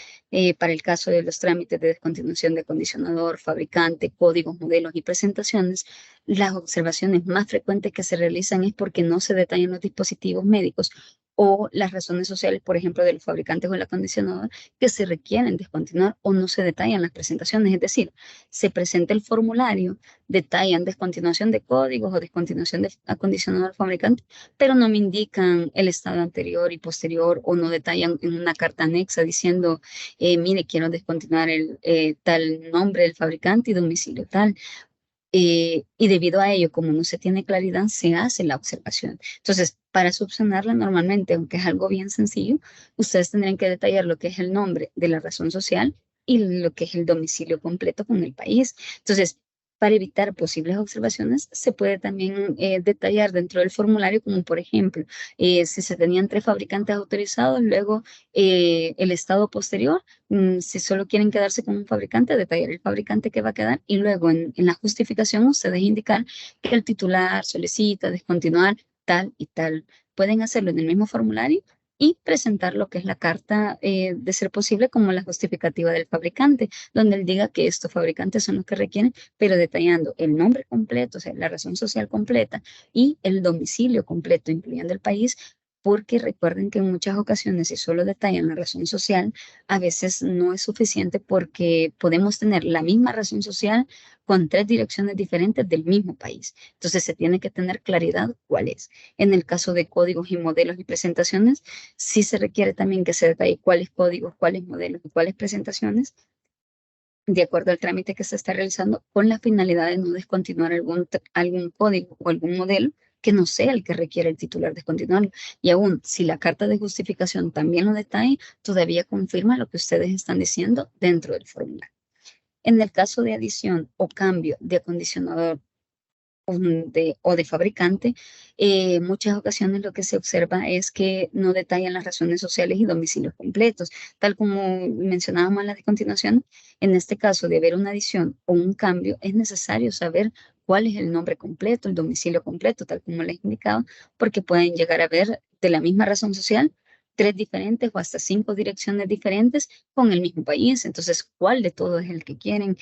para el caso de los trámites de descontinuación de acondicionador, fabricante, códigos, modelos y presentaciones, las observaciones más frecuentes que se realizan es porque no se detallan los dispositivos médicos o las razones sociales, por ejemplo, de los fabricantes o el acondicionador, que se requieren descontinuar o no se detallan las presentaciones. Es decir, se presenta el formulario, detallan descontinuación de códigos o descontinuación de acondicionador fabricante, pero no me indican el estado anterior y posterior o no detallan en una carta anexa diciendo, mire, quiero descontinuar el tal nombre del fabricante y domicilio tal. Y debido a ello, como no se tiene claridad, se hace la observación. Entonces, para subsanarla normalmente, aunque es algo bien sencillo, ustedes tendrían que detallar lo que es el nombre de la razón social y lo que es el domicilio completo con el país. Entonces, para evitar posibles observaciones, se puede también detallar dentro del formulario, como por ejemplo, si se tenían 3 fabricantes autorizados, luego el estado posterior, si solo quieren quedarse con un fabricante, detallar el fabricante que va a quedar y luego en la justificación ustedes indicar que el titular solicita descontinuar tal y tal. Pueden hacerlo en el mismo formulario y presentar lo que es la carta, de ser posible, como la justificativa del fabricante, donde él diga que estos fabricantes son los que requieren, pero detallando el nombre completo, o sea, la razón social completa y el domicilio completo, incluyendo el país, porque recuerden que en muchas ocasiones, si solo detallan la razón social, a veces no es suficiente porque podemos tener la misma razón social con 3 direcciones diferentes del mismo país. Entonces se tiene que tener claridad cuál es. En el caso de códigos y modelos y presentaciones, sí se requiere también que se detalle cuáles códigos, cuáles modelos y cuáles presentaciones, de acuerdo al trámite que se está realizando, con la finalidad de no descontinuar algún código o algún modelo que no sea el que requiere el titular descontinuarlo. Y aún si la carta de justificación también lo detalla, todavía confirma lo que ustedes están diciendo dentro del formulario. En el caso de adición o cambio de acondicionador o de fabricante, muchas ocasiones lo que se observa es que no detallan las razones sociales y domicilios completos, tal como mencionábamos a la continuación. En este caso, de haber una adición o un cambio, es necesario saber cuál es el nombre completo, el domicilio completo, tal como les indicaba, porque pueden llegar a ver de la misma razón social 3 diferentes o hasta 5 direcciones diferentes con el mismo país. Entonces, ¿cuál de todos es el que quieren?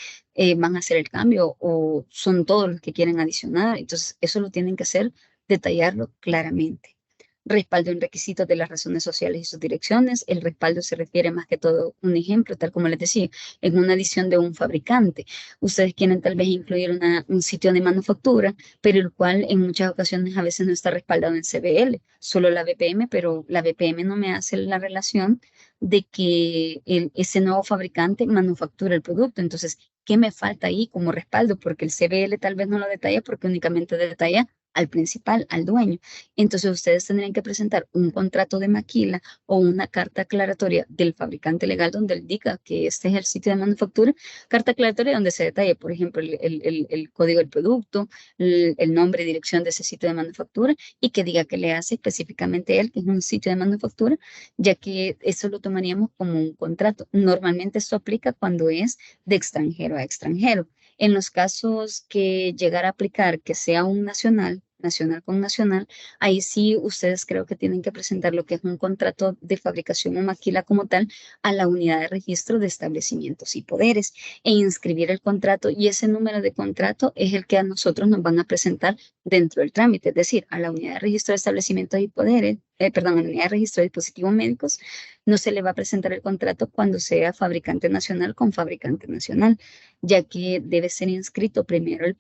¿Van a hacer el cambio o son todos los que quieren adicionar? Entonces, eso lo tienen que hacer, detallarlo claramente. Respaldo en requisitos de las razones sociales y sus direcciones. El respaldo se refiere más que todo a un ejemplo, tal como les decía, en una adición de un fabricante. Ustedes quieren tal vez incluir un sitio de manufactura, pero el cual en muchas ocasiones a veces no está respaldado en CBL, solo la BPM, pero la BPM no me hace la relación de que ese nuevo fabricante manufactura el producto. Entonces, ¿qué me falta ahí como respaldo? Porque el CBL tal vez no lo detalla porque únicamente detalla al principal, al dueño. Entonces ustedes tendrían que presentar un contrato de maquila o una carta aclaratoria del fabricante legal donde él diga que este es el sitio de manufactura, carta aclaratoria donde se detalle, por ejemplo, el código del producto, el nombre y dirección de ese sitio de manufactura y que diga que le hace específicamente él, que es un sitio de manufactura, ya que eso lo tomaríamos como un contrato. Normalmente esto aplica cuando es de extranjero a extranjero. En los casos que llegara a aplicar que sea un nacional, nacional con nacional, ahí sí ustedes creo que tienen que presentar lo que es un contrato de fabricación o maquila como tal a la unidad de registro de establecimientos y poderes e inscribir el contrato y ese número de contrato es el que a nosotros nos van a presentar dentro del trámite, es decir, a la unidad de registro de establecimientos y poderes, perdón, a la unidad de registro de dispositivos médicos, no se le va a presentar el contrato cuando sea fabricante nacional con fabricante nacional, ya que debe ser inscrito primero el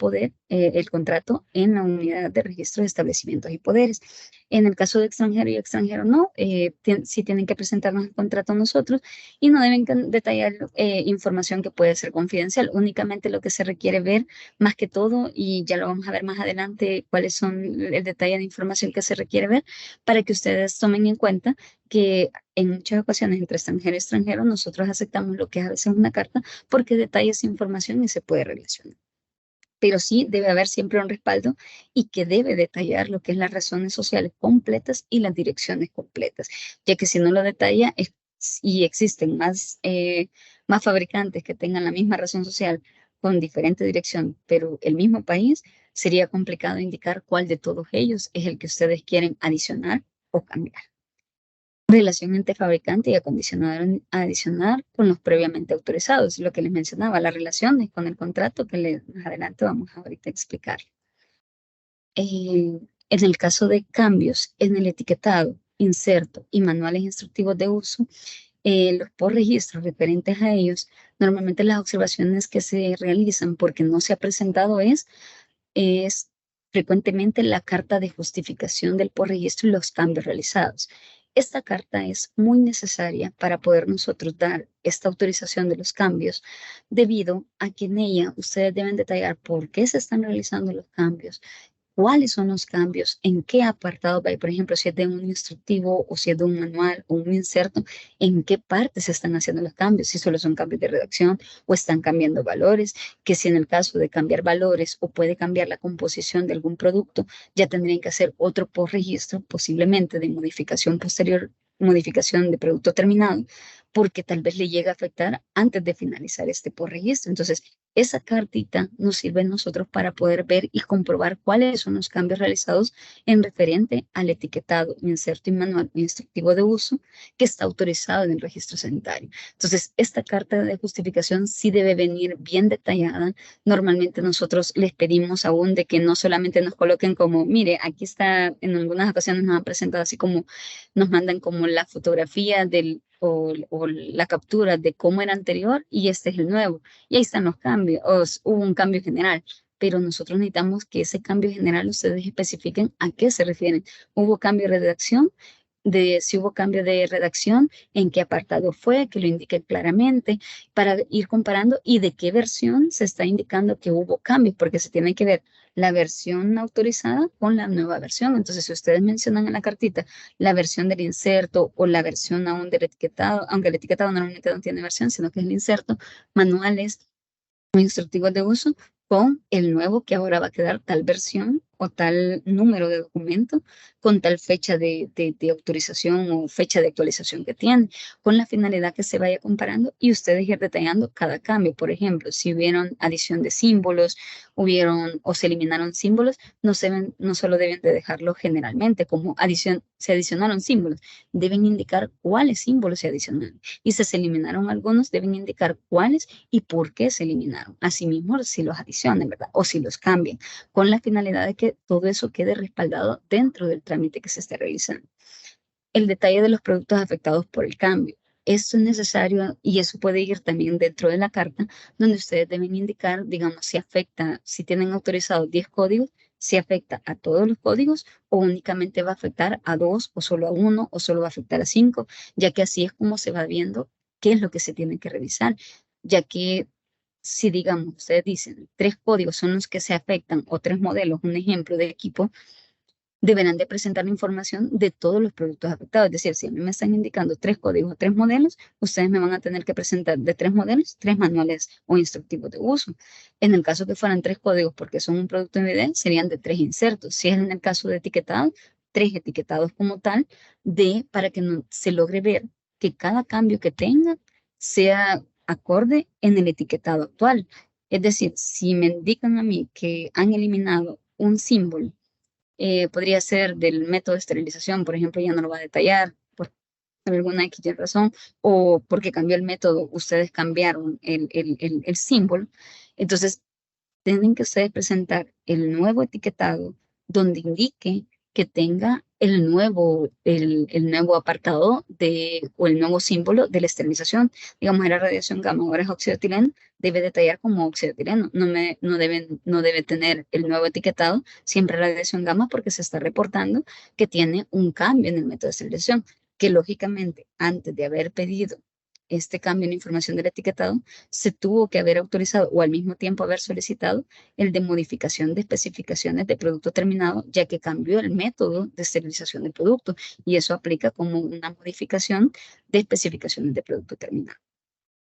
contrato en la unidad de registro de establecimientos y poderes. En el caso de extranjero y extranjero no, sí tienen que presentarnos el contrato a nosotros y no deben detallar información que puede ser confidencial, únicamente lo que se requiere ver más que todo, y ya lo vamos a ver más adelante, cuáles son el detalle de información que se requiere ver para que ustedes tomen en cuenta que en muchas ocasiones entre extranjero y extranjero nosotros aceptamos lo que es a veces una carta porque detalla esa información y se puede relacionar. Pero sí debe haber siempre un respaldo y que debe detallar lo que es las razones sociales completas y las direcciones completas, ya que si no lo detalla y existen más fabricantes que tengan la misma razón social con diferente dirección, pero el mismo país, sería complicado indicar cuál de todos ellos es el que ustedes quieren adicionar o cambiar. Relación entre fabricante y acondicionador adicional con los previamente autorizados, lo que les mencionaba, las relaciones con el contrato que más adelante vamos a ahorita explicar. En el caso de cambios en el etiquetado, inserto y manuales instructivos de uso, los por registros referentes a ellos, normalmente las observaciones que se realizan porque no se ha presentado es frecuentemente la carta de justificación del por registro y los cambios realizados. Esta carta es muy necesaria para poder nosotros dar esta autorización de los cambios, debido a que en ella ustedes deben detallar por qué se están realizando los cambios, cuáles son los cambios, en qué apartado va, por ejemplo, si es de un instructivo o si es de un manual o un inserto, en qué parte se están haciendo los cambios, si solo son cambios de redacción o están cambiando valores, que si en el caso de cambiar valores o puede cambiar la composición de algún producto, ya tendrían que hacer otro por registro, posiblemente de modificación posterior, modificación de producto terminado, porque tal vez le llegue a afectar antes de finalizar este por registro. Entonces, esa cartita nos sirve a nosotros para poder ver y comprobar cuáles son los cambios realizados en referente al etiquetado, inserto y manual instructivo de uso que está autorizado en el registro sanitario. Entonces, esta carta de justificación sí debe venir bien detallada. Normalmente nosotros les pedimos aún de que no solamente nos coloquen como, mire, aquí está, en algunas ocasiones nos han presentado así como, nos mandan como la fotografía o la captura de cómo era anterior y este es el nuevo. Y ahí están los cambios, hubo un cambio general, pero nosotros necesitamos que ese cambio general ustedes especifiquen a qué se refieren. ¿Hubo cambio de redacción? Si hubo cambio de redacción, en qué apartado fue, que lo indique claramente, para ir comparando y de qué versión se está indicando que hubo cambios, porque se tiene que ver la versión autorizada con la nueva versión. Entonces, si ustedes mencionan en la cartita la versión del inserto o la versión aún del etiquetado, aunque el etiquetado normalmente no tiene versión, sino que es el inserto, manuales o instructivos de uso, con el nuevo que ahora va a quedar tal versión o tal número de documento con tal fecha de autorización o fecha de actualización que tiene, con la finalidad que se vaya comparando y ustedes ir detallando cada cambio. Por ejemplo, si hubieron adición de símbolos, hubieron o se eliminaron símbolos, no solo deben de dejarlo generalmente como se adicionaron símbolos, deben indicar cuáles símbolos se adicionaron. Y si se eliminaron algunos, deben indicar cuáles y por qué se eliminaron. Asimismo, si los adicionan, ¿verdad? O si los cambian, con la finalidad de que todo eso quede respaldado dentro del trámite que se esté realizando. El detalle de los productos afectados por el cambio. Esto es necesario y eso puede ir también dentro de la carta, donde ustedes deben indicar, digamos, si tienen autorizados 10 códigos, si afecta a todos los códigos o únicamente va a afectar a 2 o solo a 1 o solo va a afectar a 5, ya que así es como se va viendo qué es lo que se tiene que revisar, ya que si digamos, ustedes dicen 3 códigos son los que se afectan o 3 modelos, un ejemplo de equipo, deberán de presentar la información de todos los productos afectados. Es decir, si a mí me están indicando 3 códigos o 3 modelos, ustedes me van a tener que presentar de 3 modelos, 3 manuales o instructivos de uso. En el caso que fueran 3 códigos porque son un producto en evidencia, serían de 3 insertos. Si es en el caso de etiquetado, 3 etiquetados como tal, para que se logre ver que cada cambio que tenga sea acorde en el etiquetado actual. Es decir, si me indican a mí que han eliminado un símbolo, podría ser del método de esterilización, por ejemplo, ya no lo va a detallar por alguna X razón, o porque cambió el método, ustedes cambiaron el símbolo. Entonces, tienen que ustedes presentar el nuevo etiquetado donde indique que tenga el nuevo apartado o el nuevo símbolo de la esterilización. Digamos, era radiación gamma, ahora es óxido de etileno, debe detallar como óxido de etileno. No debe tener el nuevo etiquetado, siempre radiación gamma, porque se está reportando que tiene un cambio en el método de esterilización, que lógicamente, antes de haber pedido este cambio en información del etiquetado, se tuvo que haber autorizado o al mismo tiempo haber solicitado el de modificación de especificaciones de producto terminado, ya que cambió el método de esterilización del producto y eso aplica como una modificación de especificaciones de producto terminado.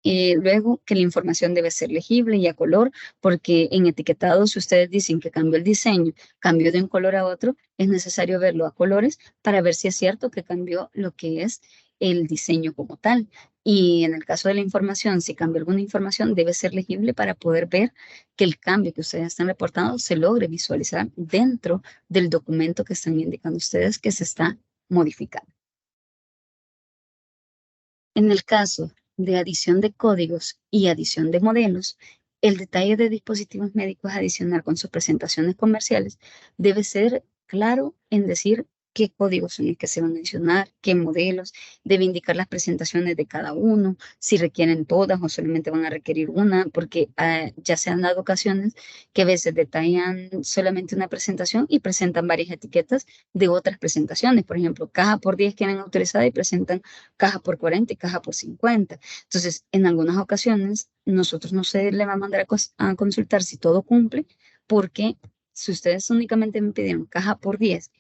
Luego que la información debe ser legible y a color, porque en etiquetado, si ustedes dicen que cambió el diseño, cambió de un color a otro, es necesario verlo a colores para ver si es cierto que cambió lo que es el diseño como tal. Y en el caso de la información, si cambió alguna información, debe ser legible para poder ver que el cambio que ustedes están reportando se logre visualizar dentro del documento que están indicando ustedes que se está modificando. En el caso de adición de códigos y adición de modelos, el detalle de dispositivos médicos adicional con sus presentaciones comerciales debe ser claro en decir qué códigos son los que se van a adicionar, qué modelos, debe indicar las presentaciones de cada uno, si requieren todas o solamente van a requerir una, porque ya se han dado ocasiones que a veces detallan solamente una presentación y presentan varias etiquetas de otras presentaciones. Por ejemplo, caja por 10 quieren autorizada y presentan caja por 40 y caja por 50. Entonces, en algunas ocasiones, nosotros no se le va a mandar a consultar si todo cumple, porque si ustedes únicamente me pidieron caja por 10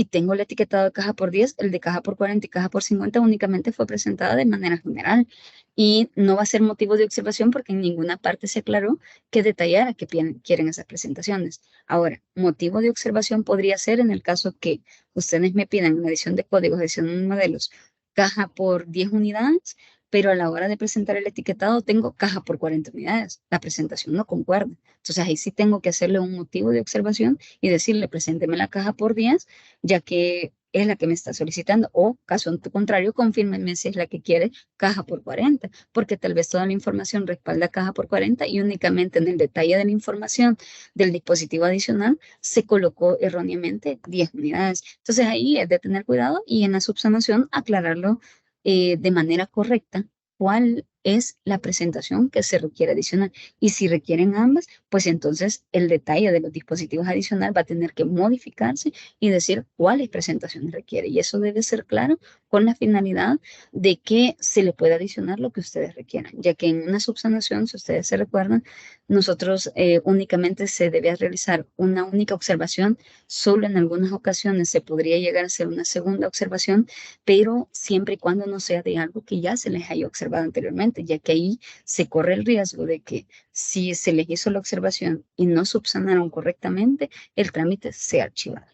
y tengo el etiquetado de caja por 10, el de caja por 40 y caja por 50 únicamente fue presentada de manera general y no va a ser motivo de observación porque en ninguna parte se aclaró que detallara que quieren esas presentaciones. Ahora, motivo de observación podría ser en el caso que ustedes me pidan una edición de códigos, edición de modelos, caja por 10 unidades, pero a la hora de presentar el etiquetado tengo caja por 40 unidades. La presentación no concuerda. Entonces ahí sí tengo que hacerle un motivo de observación y decirle, presénteme la caja por 10, ya que es la que me está solicitando, o caso contrario, confírmenme si es la que quiere caja por 40, porque tal vez toda la información respalda caja por 40 y únicamente en el detalle de la información del dispositivo adicional se colocó erróneamente 10 unidades. Entonces ahí es de tener cuidado y en la subsanación aclararlo de manera correcta cuál es la presentación que se requiere adicional. Y si requieren ambas, pues entonces el detalle de los dispositivos adicionales va a tener que modificarse y decir cuáles presentaciones requiere. Y eso debe ser claro con la finalidad de que se le pueda adicionar lo que ustedes requieran, ya que en una subsanación, si ustedes se recuerdan, nosotros únicamente se debe realizar una única observación, solo en algunas ocasiones se podría llegar a hacer una segunda observación, pero siempre y cuando no sea de algo que ya se les haya observado anteriormente, ya que ahí se corre el riesgo de que si se les hizo la observación y no subsanaron correctamente, el trámite sea archivado.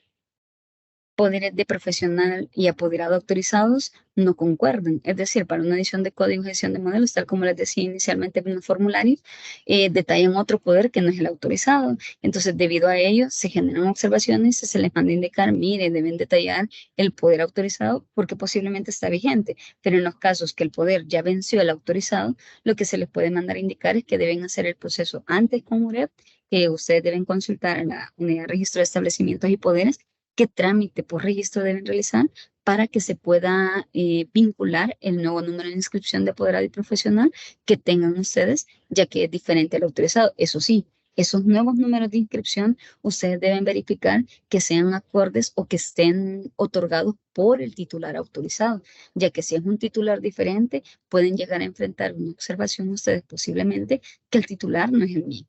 Poderes de profesional y apoderado autorizados no concuerdan. Es decir, para una edición de códigos, edición de modelos, tal como les decía inicialmente en los formularios, detallan otro poder que no es el autorizado. Entonces, debido a ello, se generan observaciones y se les manda a indicar, mire, deben detallar el poder autorizado porque posiblemente está vigente. Pero en los casos que el poder ya venció el autorizado, lo que se les puede mandar a indicar es que deben hacer el proceso antes con UREP, que ustedes deben consultar a la unidad de registro de establecimientos y poderes qué trámite por registro deben realizar para que se pueda vincular el nuevo número de inscripción de apoderado y profesional que tengan ustedes, ya que es diferente al autorizado. Eso sí, Esos nuevos números de inscripción, ustedes deben verificar que sean acordes o que estén otorgados por el titular autorizado, ya que si es un titular diferente, pueden llegar a enfrentar una observación ustedes posiblemente que el titular no es el mismo.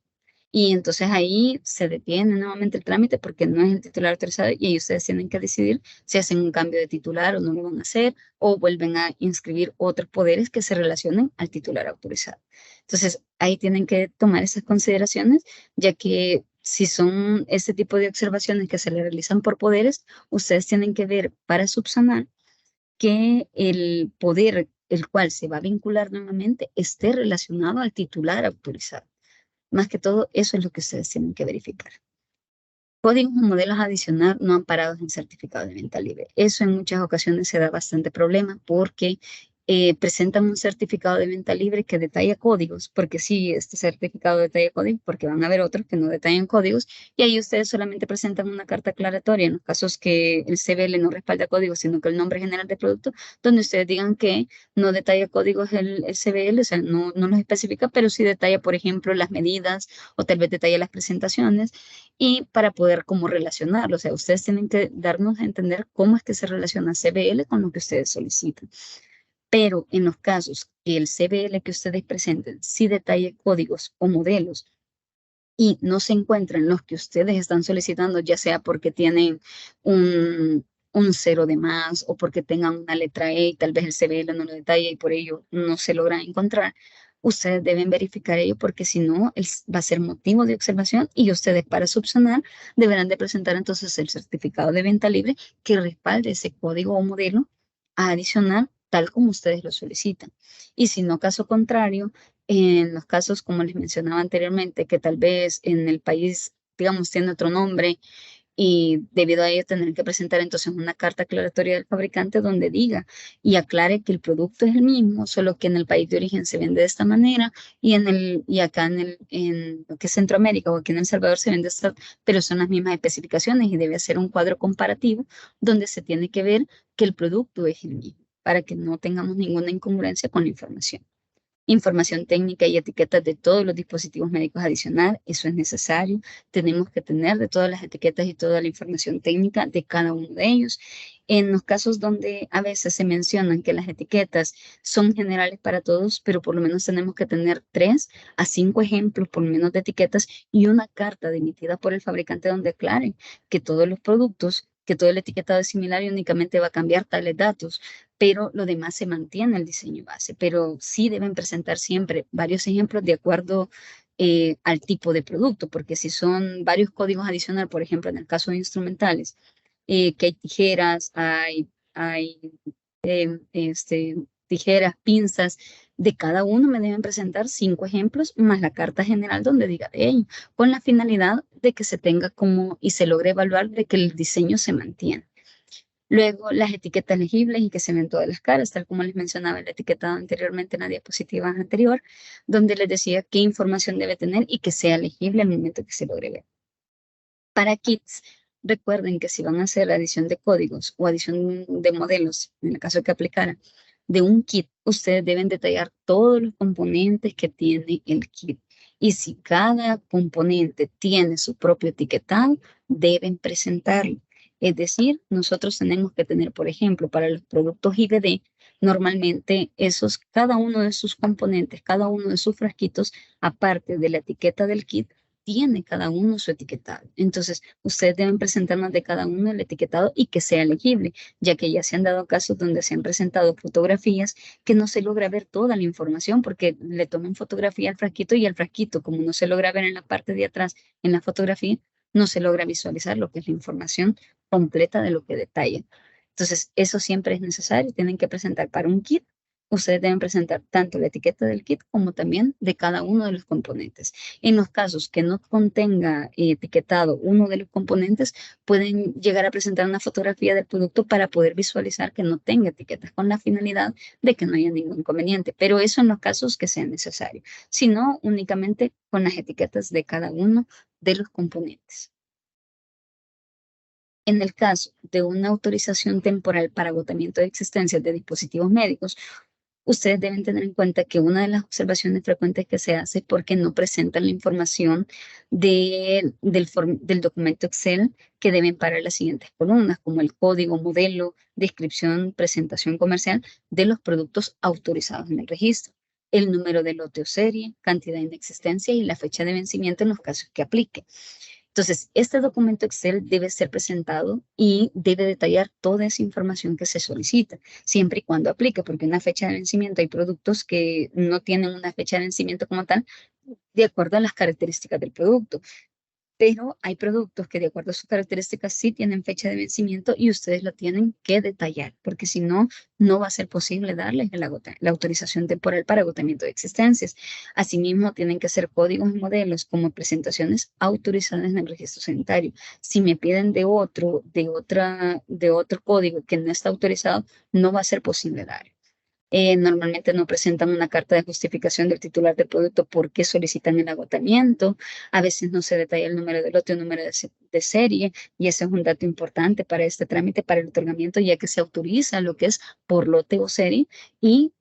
Y entonces ahí se detiene nuevamente el trámite porque no es el titular autorizado y ahí ustedes tienen que decidir si hacen un cambio de titular o no lo van a hacer o vuelven a inscribir otros poderes que se relacionen al titular autorizado. Entonces ahí tienen que tomar esas consideraciones, ya que si son este tipo de observaciones que se le realizan por poderes, ustedes tienen que ver para subsanar que el poder el cual se va a vincular nuevamente esté relacionado al titular autorizado. Más que todo, eso es lo que ustedes tienen que verificar. Códigos o modelos adicionales no amparados en certificado de venta libre. Eso en muchas ocasiones se da bastante problema porque presentan un certificado de venta libre que detalla códigos, porque sí, este certificado detalla códigos, porque van a haber otros que no detallan códigos, y ahí ustedes solamente presentan una carta aclaratoria en los casos que el CBL no respalda códigos, sino que el nombre general del producto, donde ustedes digan que no detalla códigos el CBL, o sea, no los especifica, pero sí detalla, por ejemplo, las medidas o tal vez detalla las presentaciones y para poder como relacionarlo. O sea, ustedes tienen que darnos a entender cómo es que se relaciona CBL con lo que ustedes solicitan. Pero en los casos que el CBL que ustedes presenten sí detalle códigos o modelos y no se encuentran los que ustedes están solicitando, ya sea porque tienen un cero de más o porque tengan una letra E y tal vez el CBL no lo detalla y por ello no se logran encontrar, ustedes deben verificar ello porque si no, va a ser motivo de observación y ustedes para subsanar deberán de presentar entonces el certificado de venta libre que respalde ese código o modelo adicional tal como ustedes lo solicitan. Y si no, caso contrario, en los casos, como les mencionaba anteriormente, que tal vez en el país, digamos, tiene otro nombre y debido a ello tener que presentar entonces una carta aclaratoria del fabricante donde diga y aclare que el producto es el mismo, solo que en el país de origen se vende de esta manera y acá en lo que es Centroamérica o aquí en El Salvador se vende de esta, pero son las mismas especificaciones y debe hacer un cuadro comparativo donde se tiene que ver que el producto es el mismo para que no tengamos ninguna incongruencia con la información. Información técnica y etiquetas de todos los dispositivos médicos adicional, eso es necesario. Tenemos que tener de todas las etiquetas y toda la información técnica de cada uno de ellos. En los casos donde a veces se mencionan que las etiquetas son generales para todos, pero por lo menos tenemos que tener 3 a 5 ejemplos por lo menos de etiquetas y una carta emitida por el fabricante donde aclaren que todos los productos, que todo el etiquetado es similar y únicamente va a cambiar tales datos, pero lo demás se mantiene el diseño base, pero sí deben presentar siempre varios ejemplos de acuerdo al tipo de producto, porque si son varios códigos adicionales, por ejemplo, en el caso de instrumentales, que hay tijeras, hay tijeras, pinzas, de cada uno me deben presentar 5 ejemplos más la carta general donde diga de ello, con la finalidad de que se tenga como y se logre evaluar de que el diseño se mantiene. Luego, las etiquetas legibles y que se ven todas las caras, tal como les mencionaba el etiquetado anteriormente en la diapositiva anterior, donde les decía qué información debe tener y que sea legible al momento que se logre ver. Para kits, recuerden que si van a hacer adición de códigos o adición de modelos, en el caso que aplicara, de un kit, ustedes deben detallar todos los componentes que tiene el kit. Y si cada componente tiene su propio etiquetado, deben presentarlo. Es decir, nosotros tenemos que tener, por ejemplo, para los productos IBD, normalmente cada uno de sus componentes, cada uno de sus frasquitos, aparte de la etiqueta del kit, tiene cada uno su etiquetado. Entonces, ustedes deben presentarnos de cada uno el etiquetado y que sea legible, ya que ya se han dado casos donde se han presentado fotografías que no se logra ver toda la información porque le toman fotografía al frasquito y el frasquito, como no se logra ver en la parte de atrás en la fotografía, no se logra visualizar lo que es la información completa de lo que detalla. Entonces, eso siempre es necesario. Tienen que presentar para un kit. Ustedes deben presentar tanto la etiqueta del kit como también de cada uno de los componentes. En los casos que no contenga etiquetado uno de los componentes, pueden llegar a presentar una fotografía del producto para poder visualizar que no tenga etiquetas con la finalidad de que no haya ningún inconveniente. Pero eso en los casos que sea necesario. Si no, únicamente con las etiquetas de cada uno de los componentes. En el caso de una autorización temporal para agotamiento de existencias de dispositivos médicos, ustedes deben tener en cuenta que una de las observaciones frecuentes que se hace es porque no presentan la información del documento Excel que deben parar las siguientes columnas, como el código, modelo, descripción, presentación comercial de los productos autorizados en el registro, el número de lote o serie, cantidad de inexistencia y la fecha de vencimiento en los casos que aplique. Entonces, este documento Excel debe ser presentado y debe detallar toda esa información que se solicita, siempre y cuando aplique, porque una fecha de vencimiento, hay productos que no tienen una fecha de vencimiento como tal, de acuerdo a las características del producto. Pero hay productos que de acuerdo a sus características sí tienen fecha de vencimiento y ustedes lo tienen que detallar, porque si no, no va a ser posible darles la autorización temporal para agotamiento de existencias. Asimismo, tienen que ser códigos y modelos como presentaciones autorizadas en el registro sanitario. Si me piden de otro código que no está autorizado, no va a ser posible dar. Normalmente no presentan una carta de justificación del titular del producto por qué solicitan el agotamiento. A veces no se detalla el número de lote o número de serie, y ese es un dato importante para este trámite, para el otorgamiento, ya que se autoriza lo que es por lote o serie, y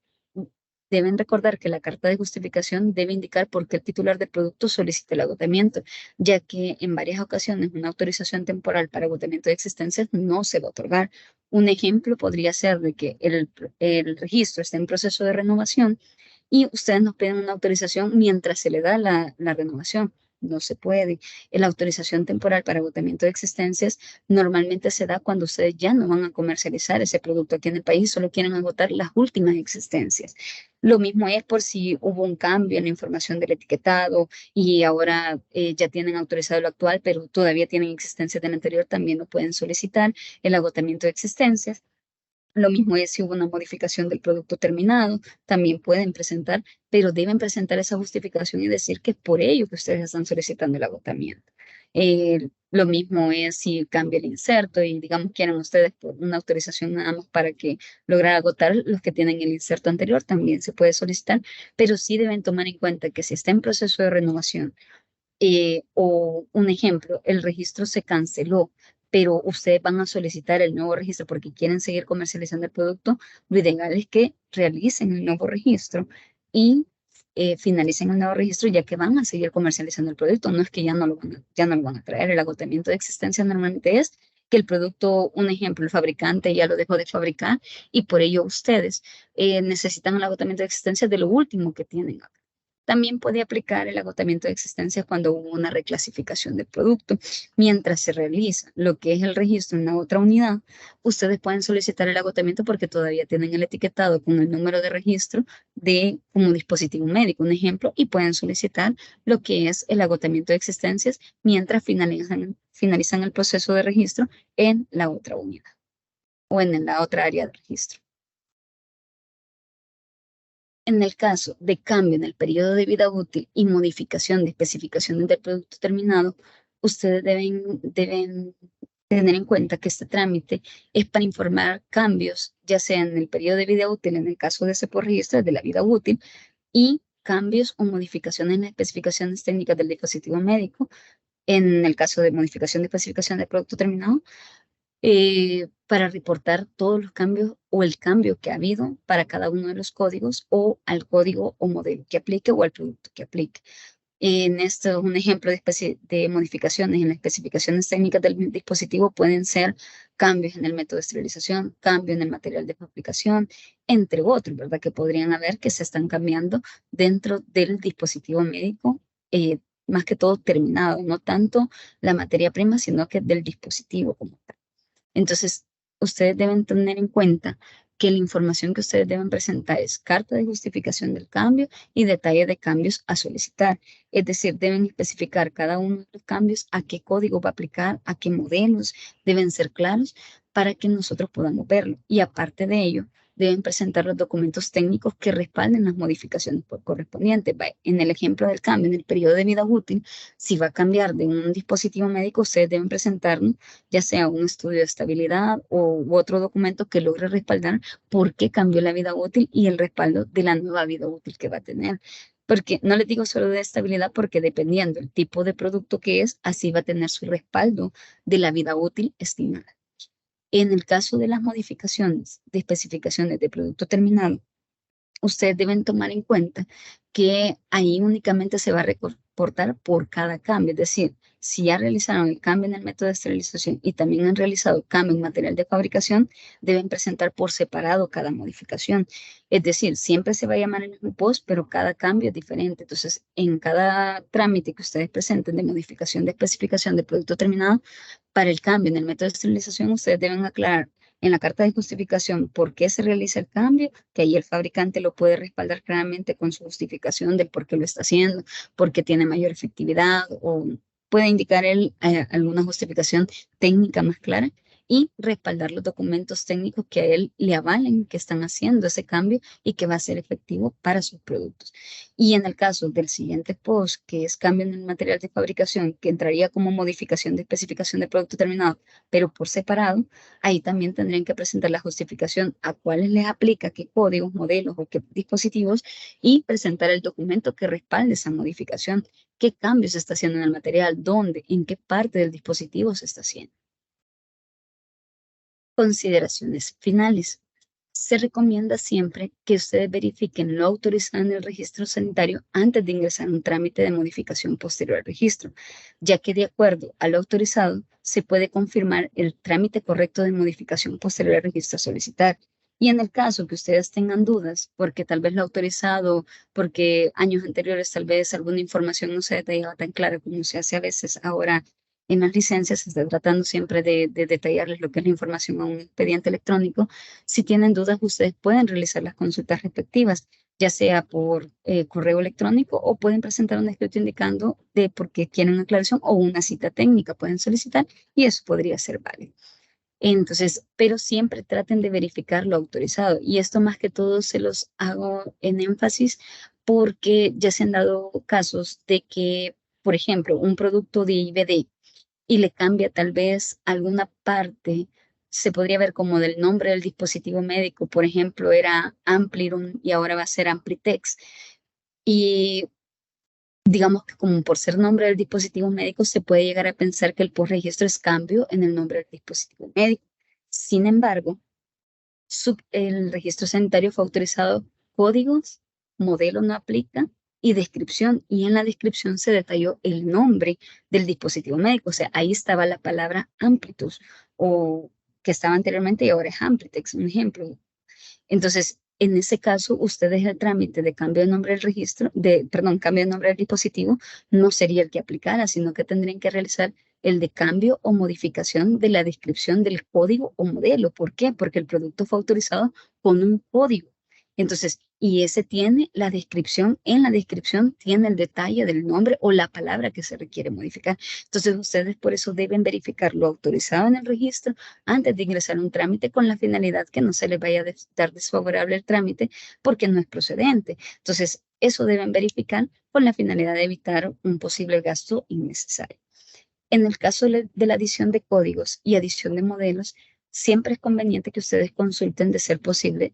deben recordar que la carta de justificación debe indicar por qué el titular del producto solicita el agotamiento, ya que en varias ocasiones una autorización temporal para agotamiento de existencias no se va a otorgar. Un ejemplo podría ser de que el registro está en proceso de renovación y ustedes nos piden una autorización mientras se le da la renovación. No se puede. La autorización temporal para agotamiento de existencias normalmente se da cuando ustedes ya no van a comercializar ese producto aquí en el país, solo quieren agotar las últimas existencias. Lo mismo es por si hubo un cambio en la información del etiquetado y ahora ya tienen autorizado lo actual, pero todavía tienen existencias del anterior, también lo pueden solicitar, el agotamiento de existencias. Lo mismo es si hubo una modificación del producto terminado, también pueden presentar, pero deben presentar esa justificación y decir que es por ello que ustedes están solicitando el agotamiento. Lo mismo es si cambia el inserto y digamos quieren ustedes por una autorización nada más para que lograr agotar los que tienen el inserto anterior, también se puede solicitar, pero sí deben tomar en cuenta que si está en proceso de renovación, o un ejemplo, el registro se canceló, pero ustedes van a solicitar el nuevo registro porque quieren seguir comercializando el producto, lo ideal es que realicen el nuevo registro y finalicen el nuevo registro, ya que van a seguir comercializando el producto. No es que ya no lo van a traer. El agotamiento de existencia normalmente es que el producto, un ejemplo, el fabricante ya lo dejó de fabricar y por ello ustedes necesitan el agotamiento de existencia de lo último que tienen. También puede aplicar el agotamiento de existencia cuando hubo una reclasificación del producto. Mientras se realiza lo que es el registro en la otra unidad, ustedes pueden solicitar el agotamiento porque todavía tienen el etiquetado con el número de registro como dispositivo médico, un ejemplo, y pueden solicitar lo que es el agotamiento de existencias mientras finalizan el proceso de registro en la otra unidad o en la otra área de registro. En el caso de cambio en el periodo de vida útil y modificación de especificaciones del producto terminado, ustedes deben tener en cuenta que este trámite es para informar cambios, ya sea en el periodo de vida útil, en el caso de ese por registro de la vida útil, y cambios o modificaciones en las especificaciones técnicas del dispositivo médico, en el caso de modificación de especificación del producto terminado, para reportar todos los cambios o el cambio que ha habido para cada uno de los códigos o al código o modelo que aplique o al producto que aplique. En esto, un ejemplo de modificaciones en las especificaciones técnicas del dispositivo pueden ser cambios en el método de esterilización, cambios en el material de fabricación, entre otros, ¿verdad? Que podrían haber que se están cambiando dentro del dispositivo médico, más que todo terminado, no tanto la materia prima, sino que del dispositivo como tal. Entonces, ustedes deben tener en cuenta que la información que ustedes deben presentar es carta de justificación del cambio y detalle de cambios a solicitar. Es decir, deben especificar cada uno de los cambios, a qué código va a aplicar, a qué modelos, deben ser claros para que nosotros podamos verlo. Y aparte de ello, deben presentar los documentos técnicos que respalden las modificaciones correspondientes. En el ejemplo del cambio en el periodo de vida útil, si va a cambiar de un dispositivo médico, ustedes deben presentarnos ya sea un estudio de estabilidad u otro documento que logre respaldar por qué cambió la vida útil y el respaldo de la nueva vida útil que va a tener. Porque no les digo solo de estabilidad, porque dependiendo del tipo de producto que es, así va a tener su respaldo de la vida útil estimada. En el caso de las modificaciones de especificaciones de producto terminado, ustedes deben tomar en cuenta que ahí únicamente se va a reportar por cada cambio. Es decir, si ya realizaron el cambio en el método de esterilización y también han realizado cambio en material de fabricación, deben presentar por separado cada modificación. Es decir, siempre se va a llamar el mismo post, pero cada cambio es diferente. Entonces, en cada trámite que ustedes presenten de modificación de especificación de producto terminado, para el cambio en el método de esterilización, ustedes deben aclarar en la carta de justificación por qué se realiza el cambio, que ahí el fabricante lo puede respaldar claramente con su justificación del por qué lo está haciendo, porque tiene mayor efectividad o puede indicar él alguna justificación técnica más clara y respaldar los documentos técnicos que a él le avalen que están haciendo ese cambio y que va a ser efectivo para sus productos. Y en el caso del siguiente post, que es cambio en el material de fabricación, que entraría como modificación de especificación de producto terminado, pero por separado, ahí también tendrían que presentar la justificación a cuáles les aplica, qué códigos, modelos o qué dispositivos y presentar el documento que respalde esa modificación, qué cambios se está haciendo en el material, dónde, en qué parte del dispositivo se está haciendo. Consideraciones finales. Se recomienda siempre que ustedes verifiquen lo autorizado en el registro sanitario antes de ingresar un trámite de modificación posterior al registro, ya que de acuerdo a lo autorizado se puede confirmar el trámite correcto de modificación posterior al registro a solicitar. Y en el caso que ustedes tengan dudas, porque tal vez lo autorizado, porque años anteriores tal vez alguna información no se detallaba tan clara como se hace a veces ahora en las licencias, se está tratando siempre de detallarles lo que es la información a un expediente electrónico. Si tienen dudas, ustedes pueden realizar las consultas respectivas, ya sea por correo electrónico o pueden presentar un escrito indicando de por qué quieren aclaración o una cita técnica pueden solicitar y eso podría ser válido. Entonces, pero siempre traten de verificar lo autorizado y esto más que todo se los hago en énfasis porque ya se han dado casos de que, por ejemplo, un producto de IVD y le cambia tal vez alguna parte, se podría ver como del nombre del dispositivo médico, por ejemplo, era Ampliron y ahora va a ser Amplitex. Y digamos que como por ser nombre del dispositivo médico, se puede llegar a pensar que el postregistro es cambio en el nombre del dispositivo médico. Sin embargo, el registro sanitario fue autorizado códigos, modelo no aplica y descripción. Y en la descripción se detalló el nombre del dispositivo médico. O sea, ahí estaba la palabra Amplitus o que estaba anteriormente y ahora es Amplitex, un ejemplo. Entonces, en ese caso, ustedes el trámite de cambio de nombre del registro, cambio de nombre del dispositivo, no sería el que aplicara, sino que tendrían que realizar el de cambio o modificación de la descripción del código o modelo. ¿Por qué? Porque el producto fue autorizado con un código. Entonces, y ese tiene la descripción, en la descripción tiene el detalle del nombre o la palabra que se requiere modificar. Entonces, ustedes por eso deben verificar lo autorizado en el registro antes de ingresar un trámite con la finalidad que no se les vaya a dar desfavorable el trámite porque no es procedente. Entonces, eso deben verificar con la finalidad de evitar un posible gasto innecesario. En el caso de la adición de códigos y adición de modelos, siempre es conveniente que ustedes consulten de ser posible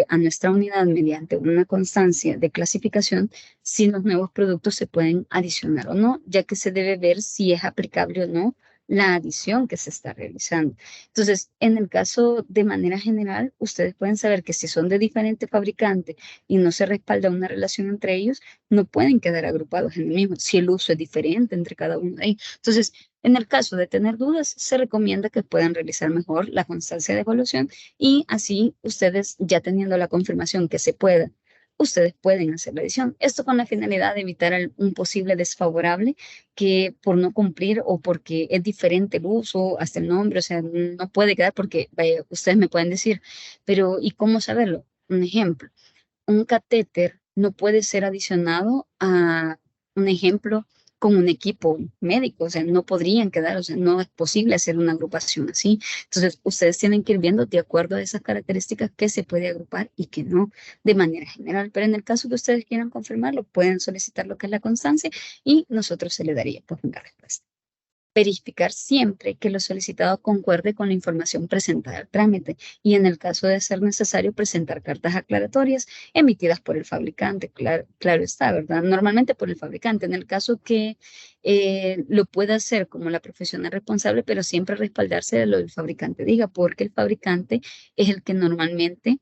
a nuestra unidad mediante una constancia de clasificación si los nuevos productos se pueden adicionar o no, ya que se debe ver si es aplicable o no la adición que se está realizando. Entonces, en el caso de manera general, ustedes pueden saber que si son de diferente fabricante y no se respalda una relación entre ellos, no pueden quedar agrupados en el mismo, si el uso es diferente entre cada uno de ellos. Entonces, en el caso de tener dudas, se recomienda que puedan realizar mejor la constancia de evaluación y así ustedes, ya teniendo la confirmación que se pueda, ustedes pueden hacer la edición. Esto con la finalidad de evitar un posible desfavorable que por no cumplir o porque es diferente el uso, hasta el nombre, o sea, no puede quedar porque vaya, ustedes me pueden decir, pero ¿y cómo saberlo? Un ejemplo, un catéter no puede ser adicionado a un ejemplo con un equipo médico, o sea, no podrían quedar, o sea, no es posible hacer una agrupación así. Entonces, ustedes tienen que ir viendo de acuerdo a esas características qué se puede agrupar y qué no, de manera general. Pero en el caso que ustedes quieran confirmarlo, pueden solicitar lo que es la constancia y nosotros se le daría pues una respuesta. Verificar siempre que lo solicitado concuerde con la información presentada al trámite y en el caso de ser necesario presentar cartas aclaratorias emitidas por el fabricante, claro está, ¿verdad? Normalmente por el fabricante, en el caso que lo pueda hacer como la profesional responsable, pero siempre respaldarse de lo que el fabricante diga, porque el fabricante es el que normalmente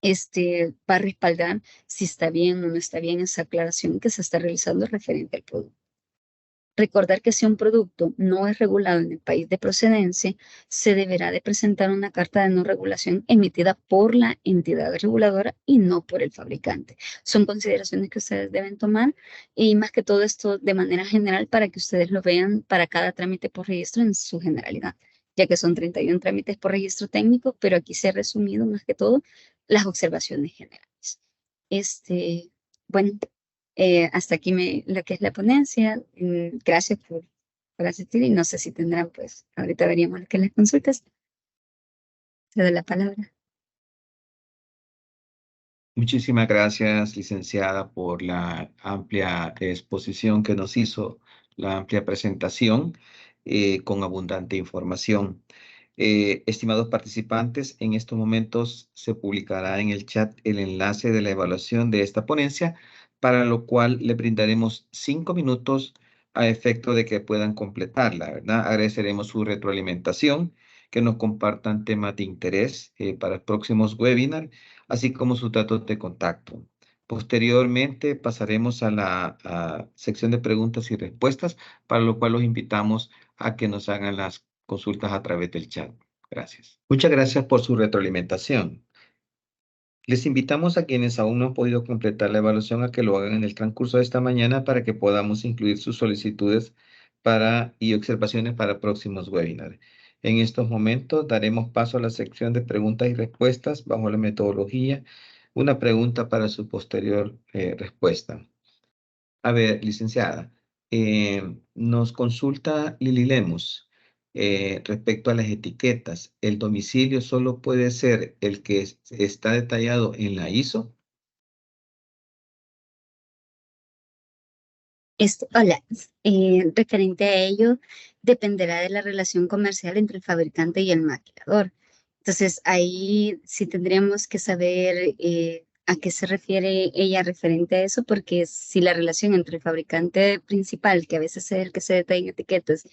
va a respaldar si está bien o no está bien esa aclaración que se está realizando referente al producto. Recordar que si un producto no es regulado en el país de procedencia, se deberá de presentar una carta de no regulación emitida por la entidad reguladora y no por el fabricante. Son consideraciones que ustedes deben tomar y más que todo esto de manera general para que ustedes lo vean para cada trámite por registro en su generalidad, ya que son 31 trámites por registro técnico, pero aquí se ha resumido más que todo las observaciones generales. Bueno, hasta aquí lo que es la ponencia. Gracias por asistir y no sé si tendrán, pues, ahorita veríamos lo que las consultas. Te doy la palabra. Muchísimas gracias, licenciada, por la amplia exposición que nos hizo, la amplia presentación con abundante información. Estimados participantes, en estos momentos se publicará en el chat el enlace de la evaluación de esta ponencia, para lo cual le brindaremos 5 minutos a efecto de que puedan completarla, ¿verdad? Agradeceremos su retroalimentación, que nos compartan temas de interés para próximos webinars, así como sus datos de contacto. Posteriormente pasaremos a la sección de preguntas y respuestas, para lo cual los invitamos a que nos hagan las consultas a través del chat. Gracias. Muchas gracias por su retroalimentación. Les invitamos a quienes aún no han podido completar la evaluación a que lo hagan en el transcurso de esta mañana para que podamos incluir sus solicitudes y observaciones para próximos webinars. En estos momentos daremos paso a la sección de preguntas y respuestas bajo la metodología una pregunta para su posterior respuesta. A ver, licenciada, nos consulta Lili Lemus respecto a las etiquetas. ¿El domicilio solo puede ser el que está detallado en la ISO? Hola, referente a ello, dependerá de la relación comercial entre el fabricante y el maquilador. Entonces, ahí sí tendríamos que saber a qué se refiere ella referente a eso, porque si la relación entre el fabricante principal, que a veces es el que se detalla en etiquetas,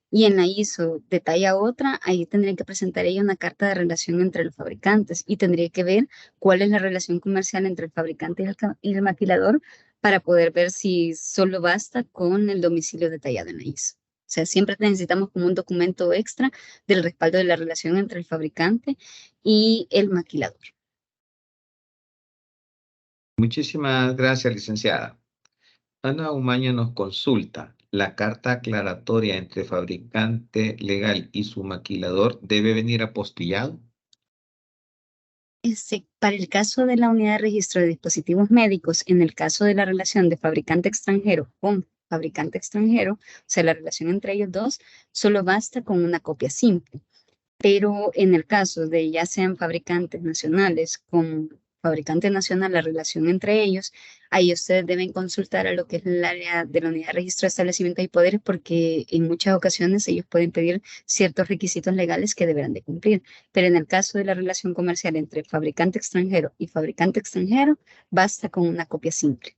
y en la ISO detalla otra, ahí tendría que presentar ella una carta de relación entre los fabricantes y tendría que ver cuál es la relación comercial entre el fabricante y el maquilador para poder ver si solo basta con el domicilio detallado en la ISO. O sea, siempre necesitamos como un documento extra del respaldo de la relación entre el fabricante y el maquilador. Muchísimas gracias, licenciada. Ana Umaña nos consulta. ¿La carta aclaratoria entre fabricante legal y su maquilador debe venir apostillado? Para el caso de la unidad de registro de dispositivos médicos, en el caso de la relación de fabricante extranjero con fabricante extranjero, o sea, la relación entre ellos dos, solo basta con una copia simple. Pero en el caso de ya sean fabricantes nacionales con fabricante nacional, la relación entre ellos, ahí ustedes deben consultar a lo que es el área de la unidad de registro de establecimientos y poderes, porque en muchas ocasiones ellos pueden pedir ciertos requisitos legales que deberán de cumplir. Pero en el caso de la relación comercial entre fabricante extranjero y fabricante extranjero, basta con una copia simple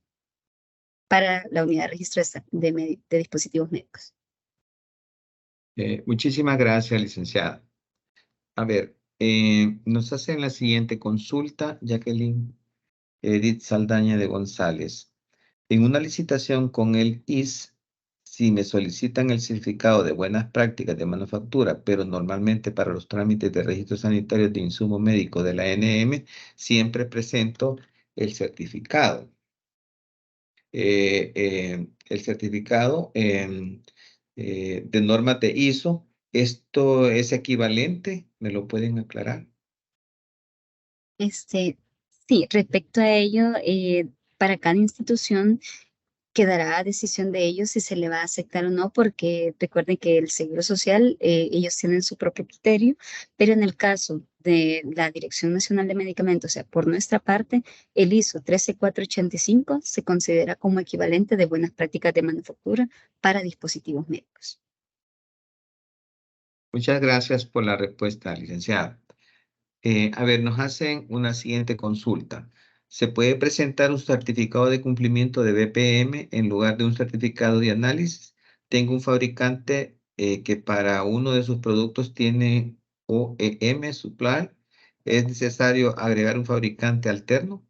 para la unidad de registro de dispositivos médicos. Muchísimas gracias, licenciada. A ver, nos hacen la siguiente consulta, Jacqueline Edith Saldaña de González. En una licitación con el IS, si me solicitan el certificado de buenas prácticas de manufactura, pero normalmente para los trámites de registro sanitario de insumo médico de la ANM, siempre presento el certificado. El certificado de normas de ISO, ¿esto es equivalente? ¿Me lo pueden aclarar? Sí, respecto a ello, para cada institución quedará a decisión de ellos si se le va a aceptar o no, porque recuerden que el Seguro Social, ellos tienen su propio criterio, pero en el caso de la Dirección Nacional de Medicamentos, o sea, por nuestra parte, el ISO 13485 se considera como equivalente de buenas prácticas de manufactura para dispositivos médicos. Muchas gracias por la respuesta, licenciada. A ver, nos hacen una siguiente consulta. ¿Se puede presentar un certificado de cumplimiento de BPM en lugar de un certificado de análisis? Tengo un fabricante que para uno de sus productos tiene OEM Supply. ¿Es necesario agregar un fabricante alterno?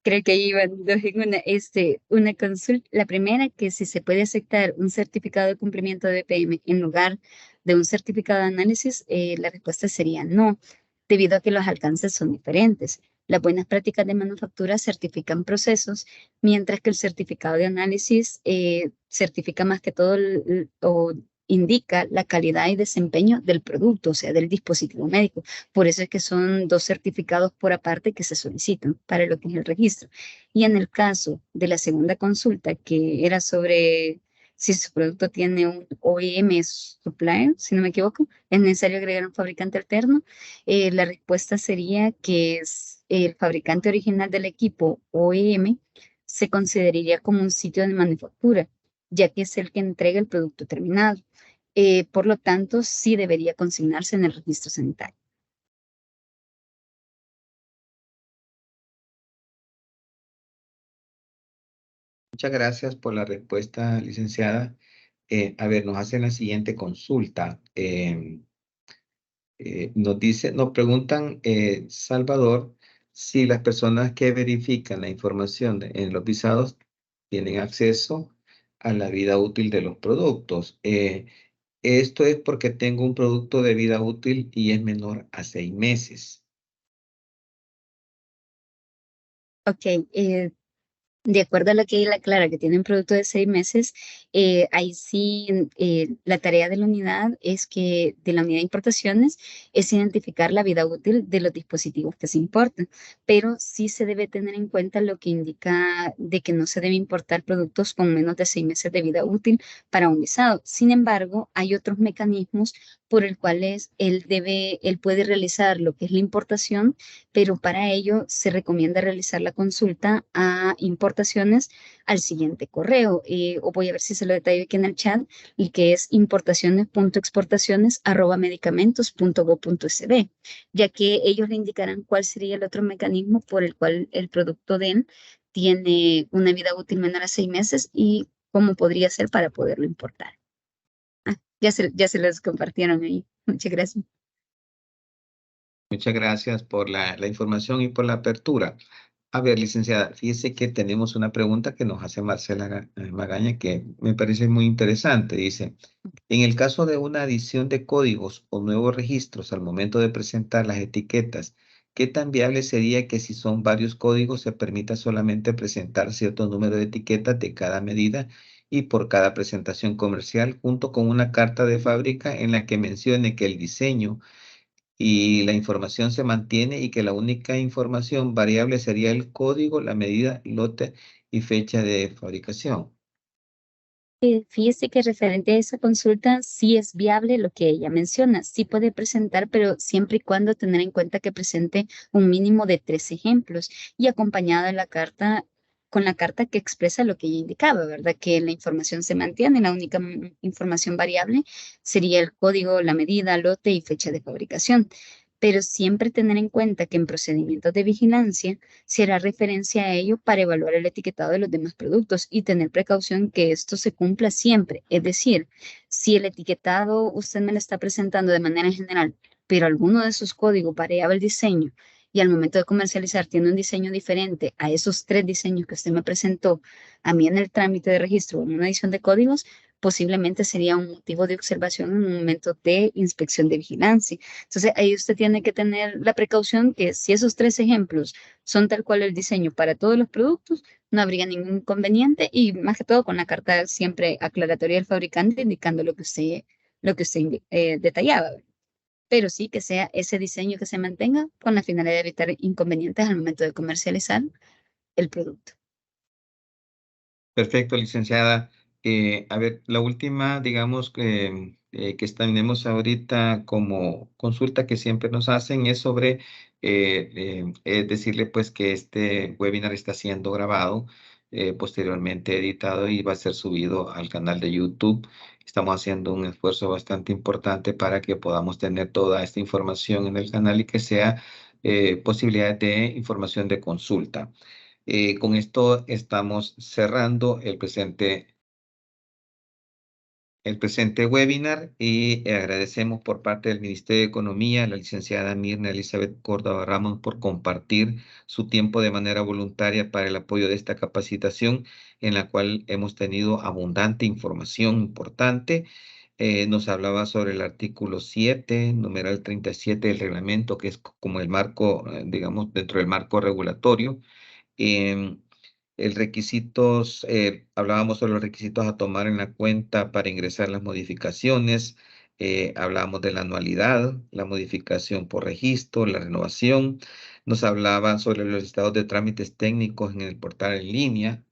Creo que ahí iban dos en una consulta. La primera, que si se puede aceptar un certificado de cumplimiento de BPM en lugar de un certificado de análisis, la respuesta sería no, debido a que los alcances son diferentes. Las buenas prácticas de manufactura certifican procesos, mientras que el certificado de análisis certifica más que todo o indica la calidad y desempeño del producto, o sea, del dispositivo médico. Por eso es que son dos certificados por aparte que se solicitan para lo que es el registro. Y en el caso de la segunda consulta, que era sobre si su producto tiene un OEM supplier, si no me equivoco, es necesario agregar un fabricante alterno. La respuesta sería que es el fabricante original del equipo OEM se consideraría como un sitio de manufactura, ya que es el que entrega el producto terminado. Por lo tanto, sí debería consignarse en el registro sanitario. Muchas gracias por la respuesta, licenciada. A ver, nos hacen la siguiente consulta. Nos preguntan, Salvador, si las personas que verifican la información en los visados tienen acceso a la vida útil de los productos. Esto es porque tengo un producto de vida útil y es menor a 6 meses. Ok, de acuerdo a lo que ella aclara, que tiene un producto de 6 meses, ahí sí la tarea de la unidad es que, de la unidad de importaciones, es identificar la vida útil de los dispositivos que se importan, pero sí se debe tener en cuenta lo que indica de que no se debe importar productos con menos de 6 meses de vida útil para un visado. Sin embargo, hay otros mecanismos por el cuales él puede realizar lo que es la importación, pero para ello se recomienda realizar la consulta a importaciones al siguiente correo, o voy a ver si se lo detallo aquí en el chat, y que es importaciones.exportaciones@medicamentos.go.sb, ya que ellos le indicarán cuál sería el otro mecanismo por el cual el producto de él tiene una vida útil menor a 6 meses y cómo podría ser para poderlo importar. Ya se los compartieron ahí. Muchas gracias. Muchas gracias por la información y por la apertura. A ver, licenciada, fíjese que tenemos una pregunta que nos hace Marcela Magaña que me parece muy interesante. Dice, en el caso de una adición de códigos o nuevos registros al momento de presentar las etiquetas, ¿qué tan viable sería que si son varios códigos se permita solamente presentar cierto número de etiquetas de cada medida y por cada presentación comercial junto con una carta de fábrica en la que mencione que el diseño y la información se mantiene y que la única información variable sería el código, la medida, lote y fecha de fabricación? Fíjese que referente a esa consulta, sí es viable lo que ella menciona, sí puede presentar, pero siempre y cuando tener en cuenta que presente un mínimo de 3 ejemplos y acompañada de la carta, con la carta que expresa lo que ella indicaba, ¿verdad? Que la información se mantiene, la única información variable sería el código, la medida, lote y fecha de fabricación. Pero siempre tener en cuenta que en procedimientos de vigilancia se hará referencia a ello para evaluar el etiquetado de los demás productos y tener precaución que esto se cumpla siempre. Es decir, si el etiquetado usted me lo está presentando de manera general, pero alguno de sus códigos variaba el diseño y al momento de comercializar tiene un diseño diferente a esos 3 diseños que usted me presentó a mí en el trámite de registro en una edición de códigos, posiblemente sería un motivo de observación en un momento de inspección de vigilancia. Entonces, ahí usted tiene que tener la precaución que si esos 3 ejemplos son tal cual el diseño para todos los productos, no habría ningún inconveniente y más que todo con la carta siempre aclaratoria del fabricante indicando lo que usted detallaba. Pero sí que sea ese diseño que se mantenga con la finalidad de evitar inconvenientes al momento de comercializar el producto. Perfecto, licenciada. A ver, la última, digamos, que tenemos ahorita como consulta que siempre nos hacen es sobre decirle pues que este webinar está siendo grabado, posteriormente editado y va a ser subido al canal de YouTube. Estamos haciendo un esfuerzo bastante importante para que podamos tener toda esta información en el canal y que sea posibilidad de información de consulta. Con esto estamos cerrando el presente el presente webinar y agradecemos por parte del Ministerio de Economía a la licenciada Mirna Elizabeth Córdoba Ramos por compartir su tiempo de manera voluntaria para el apoyo de esta capacitación en la cual hemos tenido abundante información importante. Nos hablaba sobre el artículo 7, numeral 37 del reglamento, que es como el marco, digamos, dentro del marco regulatorio. Em, hablábamos sobre los requisitos a tomar en la cuenta para ingresar las modificaciones, hablábamos de la anualidad, la modificación por registro, la renovación, nos hablaban sobre los estados de trámites técnicos en el portal en línea,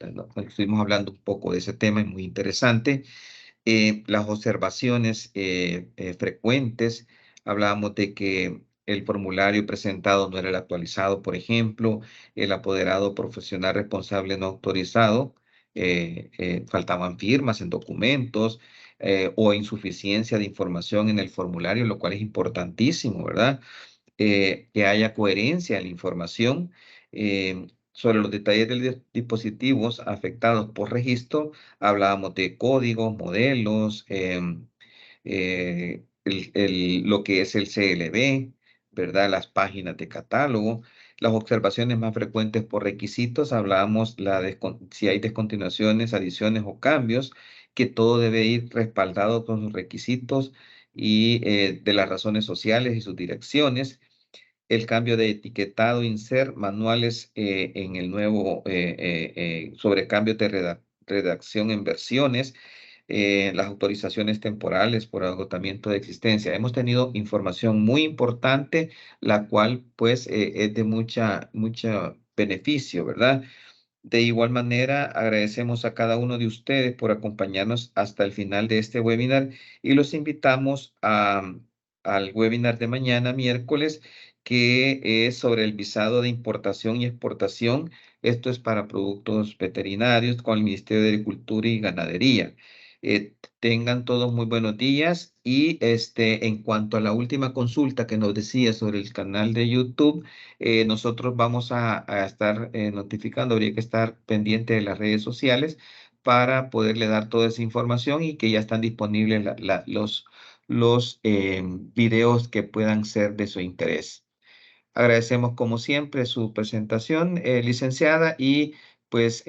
estuvimos hablando un poco de ese tema, es muy interesante. Las observaciones frecuentes, hablábamos de que el formulario presentado no era el actualizado, por ejemplo, el apoderado profesional responsable no autorizado, faltaban firmas en documentos o insuficiencia de información en el formulario, lo cual es importantísimo, ¿verdad? Que haya coherencia en la información. Sobre los detalles de los dispositivos afectados por registro, hablábamos de códigos, modelos, lo que es el CLB, ¿verdad? Las páginas de catálogo. Las observaciones más frecuentes por requisitos, hablábamos si hay descontinuaciones, adiciones o cambios, que todo debe ir respaldado con sus requisitos y de las razones sociales y sus direcciones. El cambio de etiquetado, insert, manuales en el nuevo, sobre cambios de redacción en versiones, las autorizaciones temporales por agotamiento de existencia. Hemos tenido información muy importante, la cual pues es de mucha beneficio, ¿verdad? De igual manera, agradecemos a cada uno de ustedes por acompañarnos hasta el final de este webinar y los invitamos al webinar de mañana, miércoles, que es sobre el visado de importación y exportación. Esto es para productos veterinarios con el Ministerio de Agricultura y Ganadería. Tengan todos muy buenos días y en cuanto a la última consulta que nos decía sobre el canal de YouTube, nosotros vamos a estar notificando, habría que estar pendiente de las redes sociales para poderle dar toda esa información y que ya están disponibles los videos que puedan ser de su interés. Agradecemos como siempre su presentación, licenciada, y pues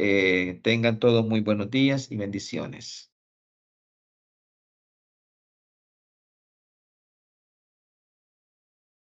tengan todos muy buenos días y bendiciones.